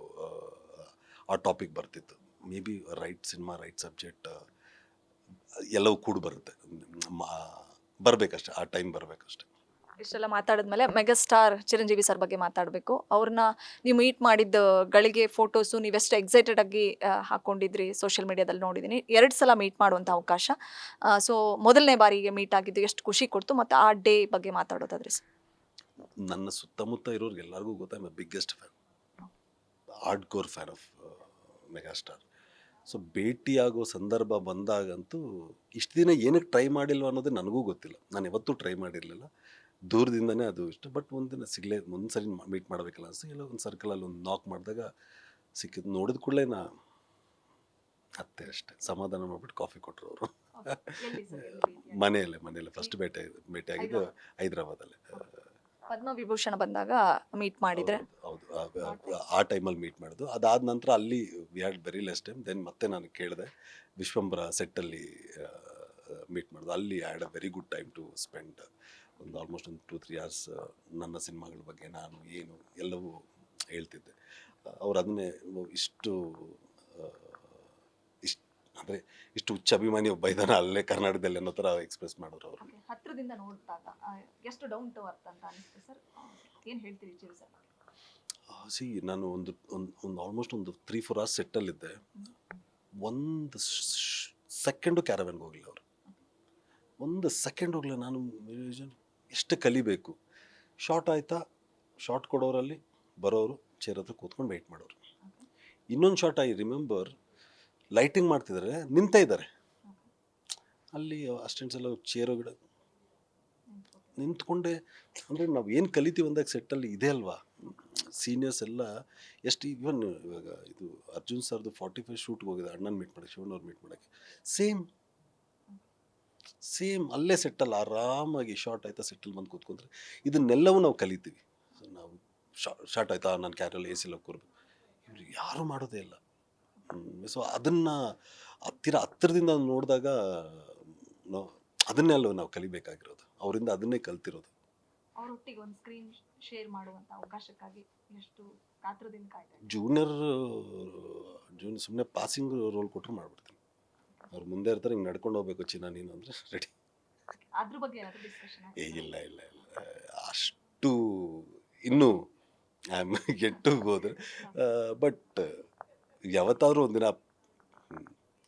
ಆ ಟಾಪಿಕ್ ಬರ್ತಿತ್ತು. May be right cinema, right subject ಎಲ್ಲವೂ ಕೂಡ ಬರುತ್ತೆ. ಬರಬೇಕಷ್ಟೆ, ಆ ಟೈಮ್ ಬರಬೇಕಷ್ಟೆ. ಇಷ್ಟೆಲ್ಲ ಮಾತಾಡಿದ್ಮೇಲೆ ಮೆಗಾಸ್ಟಾರ್ ಚಿರಂಜೀವಿ ಸರ್ ಬಗ್ಗೆ ಮಾತಾಡಬೇಕು. ಅವ್ರನ್ನ ನೀವು ಮೀಟ್ ಮಾಡಿದ್ದ ಗಳಿಗೆ ಫೋಟೋಸು ನೀವೆಷ್ಟು ಎಕ್ಸೈಟೆಡ್ ಆಗಿ ಹಾಕ್ಕೊಂಡಿದ್ರಿ ಸೋಷಿಯಲ್ ಮೀಡಿಯಾದಲ್ಲಿ ನೋಡಿದ್ದೀನಿ. 2 ಸಲ ಮೀಟ್ ಮಾಡುವಂಥ ಅವಕಾಶ. ಸೊ ಮೊದಲನೇ ಬಾರಿಗೆ ಮೀಟ್ ಆಗಿದ್ದು ಎಷ್ಟು ಖುಷಿ ಕೊಡ್ತು, ಮತ್ತು ಆ ಡೇ ಬಗ್ಗೆ ಮಾತಾಡೋದಾದ್ರೆ ಸರ್? ನನ್ನ ಸುತ್ತಮುತ್ತ ಇರೋರಿಗೆ ಎಲ್ಲರಿಗೂ ಗೊತ್ತಾ, I biggest fan, hardcore fan of megastar. So ಭೇಟಿಯಾಗೋ ಸಂದರ್ಭ ಬಂದಾಗಂತೂ ಇಷ್ಟು ದಿನ ಏನಕ್ಕೆ ಟ್ರೈ ಮಾಡಿಲ್ವ ಅನ್ನೋದೇ ನನಗೂ ಗೊತ್ತಿಲ್ಲ. ನಾನು ಯಾವತ್ತೂ ಟ್ರೈ ಮಾಡಿರಲಿಲ್ಲ, ದೂರದಿಂದನೇ ಅದು ಇಷ್ಟ. ಬಟ್ ಒಂದಿನ ಒಂದು ಸರಿ ಮೀಟ್ ಮಾಡಬೇಕಲ್ಲ ಅನಿಸ್ತು. ಎಲ್ಲ ಒಂದು ಸರ್ಕಲಲ್ಲಿ ಒಂದು ನಾಕ್ ಮಾಡಿದಾಗ ಸಿಕ್ಕಿದ್ದು. ನೋಡಿದ ಕೂಡಲೇ ಅತ್ತೆ ಅಷ್ಟೇ ಸಮಾಧಾನ ಮಾಡಿಬಿಟ್ಟು ಕಾಫಿ ಕೊಟ್ಟರು ಅವರು. ಮನೆಯಲ್ಲೇ ಫಸ್ಟ್ ಭೇಟಿಯಾಗಿದ್ದು ಹೈದ್ರಾಬಾದಲ್ಲೇ. ಪದ್ಮವಿಭೂಷಣ ಬಂದಾಗ ಮೀಟ್ ಮಾಡಿದ್ರೆ? ಹೌದು, ಆ ಟೈಮಲ್ಲಿ ಮೀಟ್ ಮಾಡಿದ್ದು. ಅದಾದ ನಂತರ ಅಲ್ಲಿ we had very less time. Then ಮತ್ತೆ ನಾನು ಕೇಳಿದೆ, ವಿಶ್ವಂಬರ ಸೆಟ್ಟಲ್ಲಿ ಮೀಟ್ ಮಾಡಿದ್ದು. ಅಲ್ಲಿ I had a very good time to spend. ಒಂದು ಆಲ್ಮೋಸ್ಟ್ ಒಂದು 2-3 hours ನನ್ನ ಸಿನಿಮಾಗಳ ಬಗ್ಗೆ ನಾನು ಏನು ಎಲ್ಲವೂ ಹೇಳ್ತಿದ್ದೆ. ಅವ್ರು ಅದನ್ನೇ ಇಷ್ಟು ಅಂದರೆ ಇಷ್ಟು ಹುಚ್ಚ ಅಭಿಮಾನಿ ಒಬ್ಬ ಇದ್ದಾನೆ ಅಲ್ಲೇ ಕರ್ನಾಟಕದಲ್ಲಿ ಅನ್ನೋ ಥರ ಎಕ್ಸ್ಪ್ರೆಸ್ ಮಾಡೋರು ಅವರು. ಹತ್ತಿರದಿಂದ ನೋಡಿದಾಗ ಎಷ್ಟು ಡೌನ್ ಟು ಅರ್ತ್ ಅಂತ ಅನಿಸುತ್ತೆ ಸರ್? ಏನು ಹೇಳ್ತೀರಿ ಜೀವ ಸರ್? ನಾನು ಒಂದು ಆಲ್ಮೋಸ್ಟ್ ಒಂದು 3-4 hours ಸೆಟ್ಟಲ್ಲಿದ್ದೆ. ಒಂದು ಸೆಕೆಂಡು ಕ್ಯಾರವ್ಯಾನ್ಗೆ ಹೋಗಲಿಲ್ಲ ಅವರು. ಒಂದು ಸೆಕೆಂಡ್ ಹೋಗಲಿಲ್ಲ. ನಾನು ಎಷ್ಟು ಕಲಿಬೇಕು. ಶಾರ್ಟ್ ಆಯಿತಾ, ಶಾರ್ಟ್ ಕೊಡೋರಲ್ಲಿ ಬರೋರು ಚೇರ್ ಹತ್ರ ಕೂತ್ಕೊಂಡು ವೆಯ್ಟ್ ಮಾಡೋರು. ಇನ್ನೊಂದು ಶಾರ್ಟ್ ಐ ರಿಮೆಂಬರ್, ಲೈಟಿಂಗ್ ಮಾಡ್ತಿದ್ದಾರೆ, ನಿಂತೇ ಇದ್ದಾರೆ ಅಲ್ಲಿ. ಅಸ್ಟೆಂಟ್ಸ್ ಎಲ್ಲ ಚೇರ್ ಗಿಡ ನಿಂತ್ಕೊಂಡೆ. ಅಂದರೆ ನಾವು ಏನು ಕಲಿತೀವಿ ಅಂದಾಗ ಸೆಟ್ಟಲ್ಲಿ ಇದೆ ಅಲ್ವಾ, ಸೀನಿಯರ್ಸ್ ಎಲ್ಲ ಎಷ್ಟು. ಇವನ್ ಇವಾಗ ಇದು ಅರ್ಜುನ್ ಸರ್ದು 45 ಶೂಟ್ಗೆ ಹೋಗಿದೆ ಅಣ್ಣನ ಮೀಟ್ ಮಾಡೋಕ್ಕೆ, ಶಿವಣ್ಣವ್ರು ಮೀಟ್ ಮಾಡೋಕ್ಕೆ. ಸೇಮ್ ಅಲ್ಲೇ ಸೆಟ್ಟಲ್ಲಿ ಆರಾಮಾಗಿ ಶಾರ್ಟ್ ಆಯ್ತಾ ಸೆಟ್ಟಲ್ಲಿ ಬಂದು ಕೂತ್ಕೊಂಡ್ರೆ ಇದನ್ನೆಲ್ಲವೂ ನಾವು ಕಲಿತೀವಿ. ನಾವು ಶಾರ್ಟ್ ಆಯ್ತಾ ನಾನು ಕ್ಯಾರಲ್ಲಿ AC ಕೂರ್ಬೇಕು, ಇವರು ಯಾರೂ ಮಾಡೋದೇ ಇಲ್ಲ. ಸೊ ಅದನ್ನು ಹತ್ತಿರದಿಂದ ನೋಡಿದಾಗ ನಾವು ಅದನ್ನೇ ಅಲ್ವ ನಾವು ಕಲಿಬೇಕಾಗಿರೋದು. ಅವರಿಂದ ಅದನ್ನೇ ಕಲ್ತಿರೋದು. ಅವರೊಟ್ಟಿಗೆ ಒಂದು ಸ್ಕ್ರೀನ್ ಶೇರ್ ಮಾಡುವಂಥ ಅವಕಾಶಕ್ಕಾಗಿ ಎಷ್ಟು ಕಾತ್ರದಿಂದ ಕಾಯ್ತಾ ಇದ್ದೀರಿ? ಜೂನಿಯರ್ ಸುಮ್ಮನೆ ಪಾಸಿಂಗ್ ರೋಲ್ ಕೊಟ್ಟರು ಮಾಡಿಬಿಡ್ತೀನಿ. ಅವ್ರು ಮುಂದೆ ಇರ್ತಾರೆ, ಹಿಂಗೆ ನಡ್ಕೊಂಡು ಹೋಗ್ಬೇಕು ಚಿನ್ನ ನೀನು ಅಂದರೆ ರೆಡಿ. ಅದ್ರ ಬಗ್ಗೆ ಏನಾದರೂ ಡಿಸ್ಕಷನ್? ಇಲ್ಲ ಅಷ್ಟು ಇನ್ನೂ ಐ ಆಮ್ ಗೆಟ್ ಟು ಹೋದ್ರೆ. ಬಟ್ ಯಾವತ್ತಾದ್ರೂ ಒಂದಿನ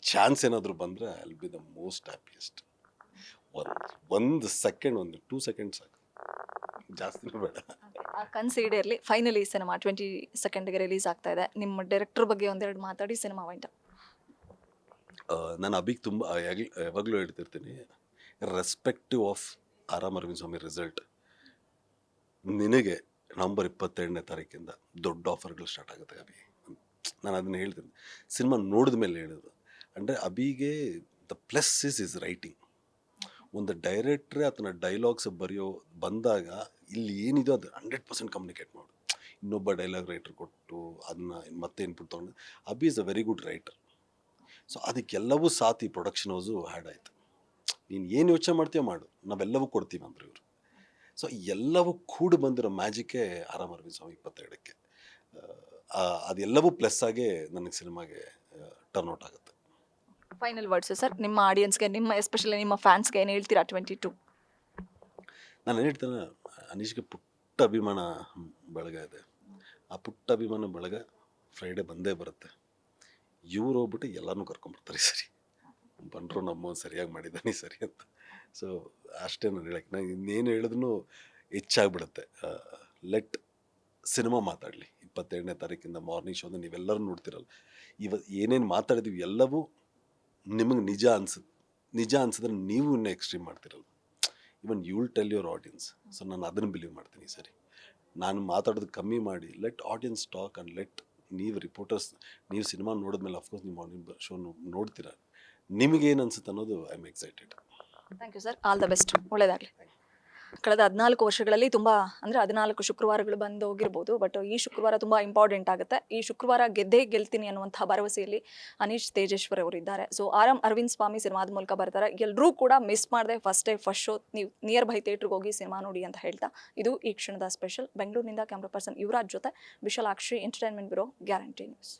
ಚಾನ್ಸ್ ಏನಾದರೂ ಬಂದರೆ I will be the most happiest. ಒಂದು ಸೆಕೆಂಡ್, ಒಂದು 2 seconds ಸಾಕು, ಜಾಸ್ತಿನೂ ಬೇಡ. ಆ ಕನ್ಸು ಈಡೇರಲಿ. ಫೈನಲಿ ಸಿನಿಮಾ 22ಗೆ ರಿಲೀಸ್ ಆಗ್ತಾ ಇದೆ. ನಿಮ್ಮ ಡೈರೆಕ್ಟರ್ ಬಗ್ಗೆ ಒಂದೆರಡು ಮಾತಾಡಿ ಸಿನಿಮಾ ವೈಂಡ್ ಅಪ್. ನಾನು ಅಭಿಗೆ ತುಂಬ ಯಾವಾಗಲೂ ಹೇಳ್ತಿರ್ತೀನಿ, ರೆಸ್ಪೆಕ್ಟಿವ್ ಆಫ್ ಆರಾಮ್ ಅರವಿಂದ್ ಸ್ವಾಮಿ ರಿಸಲ್ಟ್, ನಿನಗೆ ನವಂಬರ್ 22ನೇ ತಾರೀಕಿಂದ ದೊಡ್ಡ ಆಫರ್ಗಳು ಸ್ಟಾರ್ಟ್ ಆಗುತ್ತೆ ಅಭಿ. ನಾನು ಅದನ್ನ ಹೇಳ್ತೀನಿ, ಸಿನಿಮಾ ನೋಡಿದ ಮೇಲೆ ಹೇಳೋದು. ಅಂದರೆ ಅಭಿಗೆ ದ ಪ್ಲಸ್ ಇಸ್ ರೈಟಿಂಗ್. ಒಂದು ಡೈರೆಕ್ಟ್ರೇ ಆತನ ಡೈಲಾಗ್ಸ್ ಬರೆಯೋ ಬಂದಾಗ ಇಲ್ಲಿ ಏನಿದೋ ಅದು 100% ಕಮ್ಯುನಿಕೇಟ್ ಮಾಡು. ಇನ್ನೊಬ್ಬ ಡೈಲಾಗ್ ರೈಟರ್ ಕೊಟ್ಟು ಅದನ್ನ ಮತ್ತೆ ಇನ್ಪುಟ್ ತೊಗೊಂಡು, Abhi is a very good writer. So ಅದಕ್ಕೆಲ್ಲವೂ ಸಾಥಿ ಪ್ರೊಡಕ್ಷನ್ ಹೌಸು ಹ್ಯಾಡ್ ಆಯಿತು. ನೀನು ಏನು ಯೋಚನೆ ಮಾಡ್ತೀಯೋ ಮಾಡು, ನಾವೆಲ್ಲವೂ ಕೊಡ್ತೀವಿ ಅಂದರು ಇವರು. ಸೊ ಎಲ್ಲವೂ ಕೂಡಿ ಬಂದಿರೋ ಮ್ಯಾಜಿಕ್ಕೇ ಆರಾಮ್ ಅರವಿಂದ್ ಸ್ವಾಮಿ 22ಕ್ಕೆ. ಅದೆಲ್ಲವೂ ಪ್ಲಸ್ ಆಗೇ ನನಗೆ ಸಿನಿಮಾಗೆ ಟರ್ನ್ಔಟ್ ಆಗುತ್ತೆ. ಫೈನಲ್ ವರ್ಡ್ಸ್ ಸರ್, ನಿಮ್ಮ ಆಡಿಯನ್ಸ್ಗೆ, ನಿಮ್ಮ ಎಸ್ಪೆಷಲಿ ನಿಮ್ಮ ಫ್ಯಾನ್ಸ್ಗೆ ಏನು ಹೇಳ್ತೀರಾ 22? ನಾನು ಏನು ಹೇಳ್ತೇನೆ, ಅನೀಶ್ಗೆ ಪುಟ್ಟ ಅಭಿಮಾನ ಬಳಗ ಇದೆ. ಆ ಪುಟ್ಟ ಅಭಿಮಾನ ಬಳಗ ಫ್ರೈಡೇ ಬಂದೇ ಬರುತ್ತೆ. ಇವ್ರು ಹೋಗ್ಬಿಟ್ಟು ಎಲ್ಲರನ್ನೂ ಕರ್ಕೊಂಬರ್ತಾರೆ. ಸರಿ ಬಂದರು, ನಮ್ಮ ಸರಿಯಾಗಿ ಮಾಡಿದ್ದಾನೆ ಸರಿ ಅಂತ. ಸೊ ಅಷ್ಟೇ ನಾನು ಹೇಳಕ್ಕೆ. ನಾನು ಇನ್ನೇನು ಹೇಳಿದ್ರೂ ಹೆಚ್ಚಾಗ್ಬಿಡುತ್ತೆ. ಲೆಟ್ ಸಿನಿಮಾ ಮಾತಾಡಲಿ. 22ನೇ ತಾರೀಕಿಂದ ಮಾರ್ನಿಂಗ್ ಶೋದ ನೀವೆಲ್ಲರೂ ನೋಡ್ತಿರಲ್ಲ, ಏನೇನು ಮಾತಾಡಿದ್ದೀವಿ ಎಲ್ಲವೂ ನಿಮಗೆ ನಿಜ ಅನ್ಸಿದ್ರೆ ನೀವು ಇನ್ನೂ ಎಕ್ಸ್ಟ್ರೀಮ್ ಮಾಡ್ತಿರಲ್ಲ. Even you will tell your audience. So ನಾನು ಅದನ್ನು ಬಿಲೀವ್ ಮಾಡ್ತೀನಿ. ಸರಿ, ನಾನು ಮಾತಾಡೋದು ಕಮ್ಮಿ ಮಾಡಿ let audience talk and let ನೀವು ರಿಪೋರ್ಟರ್ಸ್, ನೀವು ಸಿನಿಮಾ ನೋಡಿದ್ಮೇಲೆ ಅಫ್ಕೋರ್ಸ್ ನೀವು ಮಾರ್ನಿಂಗ್ ಶೋ ನೋಡ್ತೀರ, ನಿಮಗೇನು ಅನ್ಸುತ್ತೆ ಅನ್ನೋದು I am excited. Thank you sir, all the best, ಒಳ್ಳೆಯದಾಗಲಿ. ಕಳೆದ 14 ವರ್ಷಗಳಲ್ಲಿ ತುಂಬ ಅಂದರೆ 14 ಶುಕ್ರವಾರಗಳು ಬಂದು ಹೋಗಿರ್ಬೋದು, ಬಟ್ ಈ ಶುಕ್ರವಾರ ತುಂಬ ಇಂಪಾರ್ಟೆಂಟ್ ಆಗುತ್ತೆ. ಈ ಶುಕ್ರವಾರ ಗೆದ್ದೇ ಗೆಲ್ತೀನಿ ಅನ್ನುವಂಥ ಭರವಸೆಯಲ್ಲಿ ಅನೀಶ್ ತೇಜೇಶ್ವರ್ ಅವರು ಇದ್ದಾರೆ. ಸೊ ಆರಾಮ್ ಅರವಿಂದ್ ಸ್ವಾಮಿ ಸಿನಿಮಾದ ಮೂಲಕ ಬರ್ತಾರೆ. ಎಲ್ಲರೂ ಕೂಡ ಮಿಸ್ ಮಾಡದೆ ಫಸ್ಟ್ ಶೋ ನೀವು ನಿಯರ್ ಬೈ ಥಿಯೇಟ್ರಿಗೆ ಹೋಗಿ ಸಿನಿಮಾ ನೋಡಿ ಅಂತ ಹೇಳ್ತಾ, ಇದು ಈ ಕ್ಷಣದ ಸ್ಪೆಷಲ್. ಬೆಂಗಳೂರಿನಿಂದ ಕ್ಯಾಮ್ರಾ ಪರ್ಸನ್ ಯುವರಾಜ್ ಜೊತೆ Vishalakshi, entertainment bureau, guarantee news.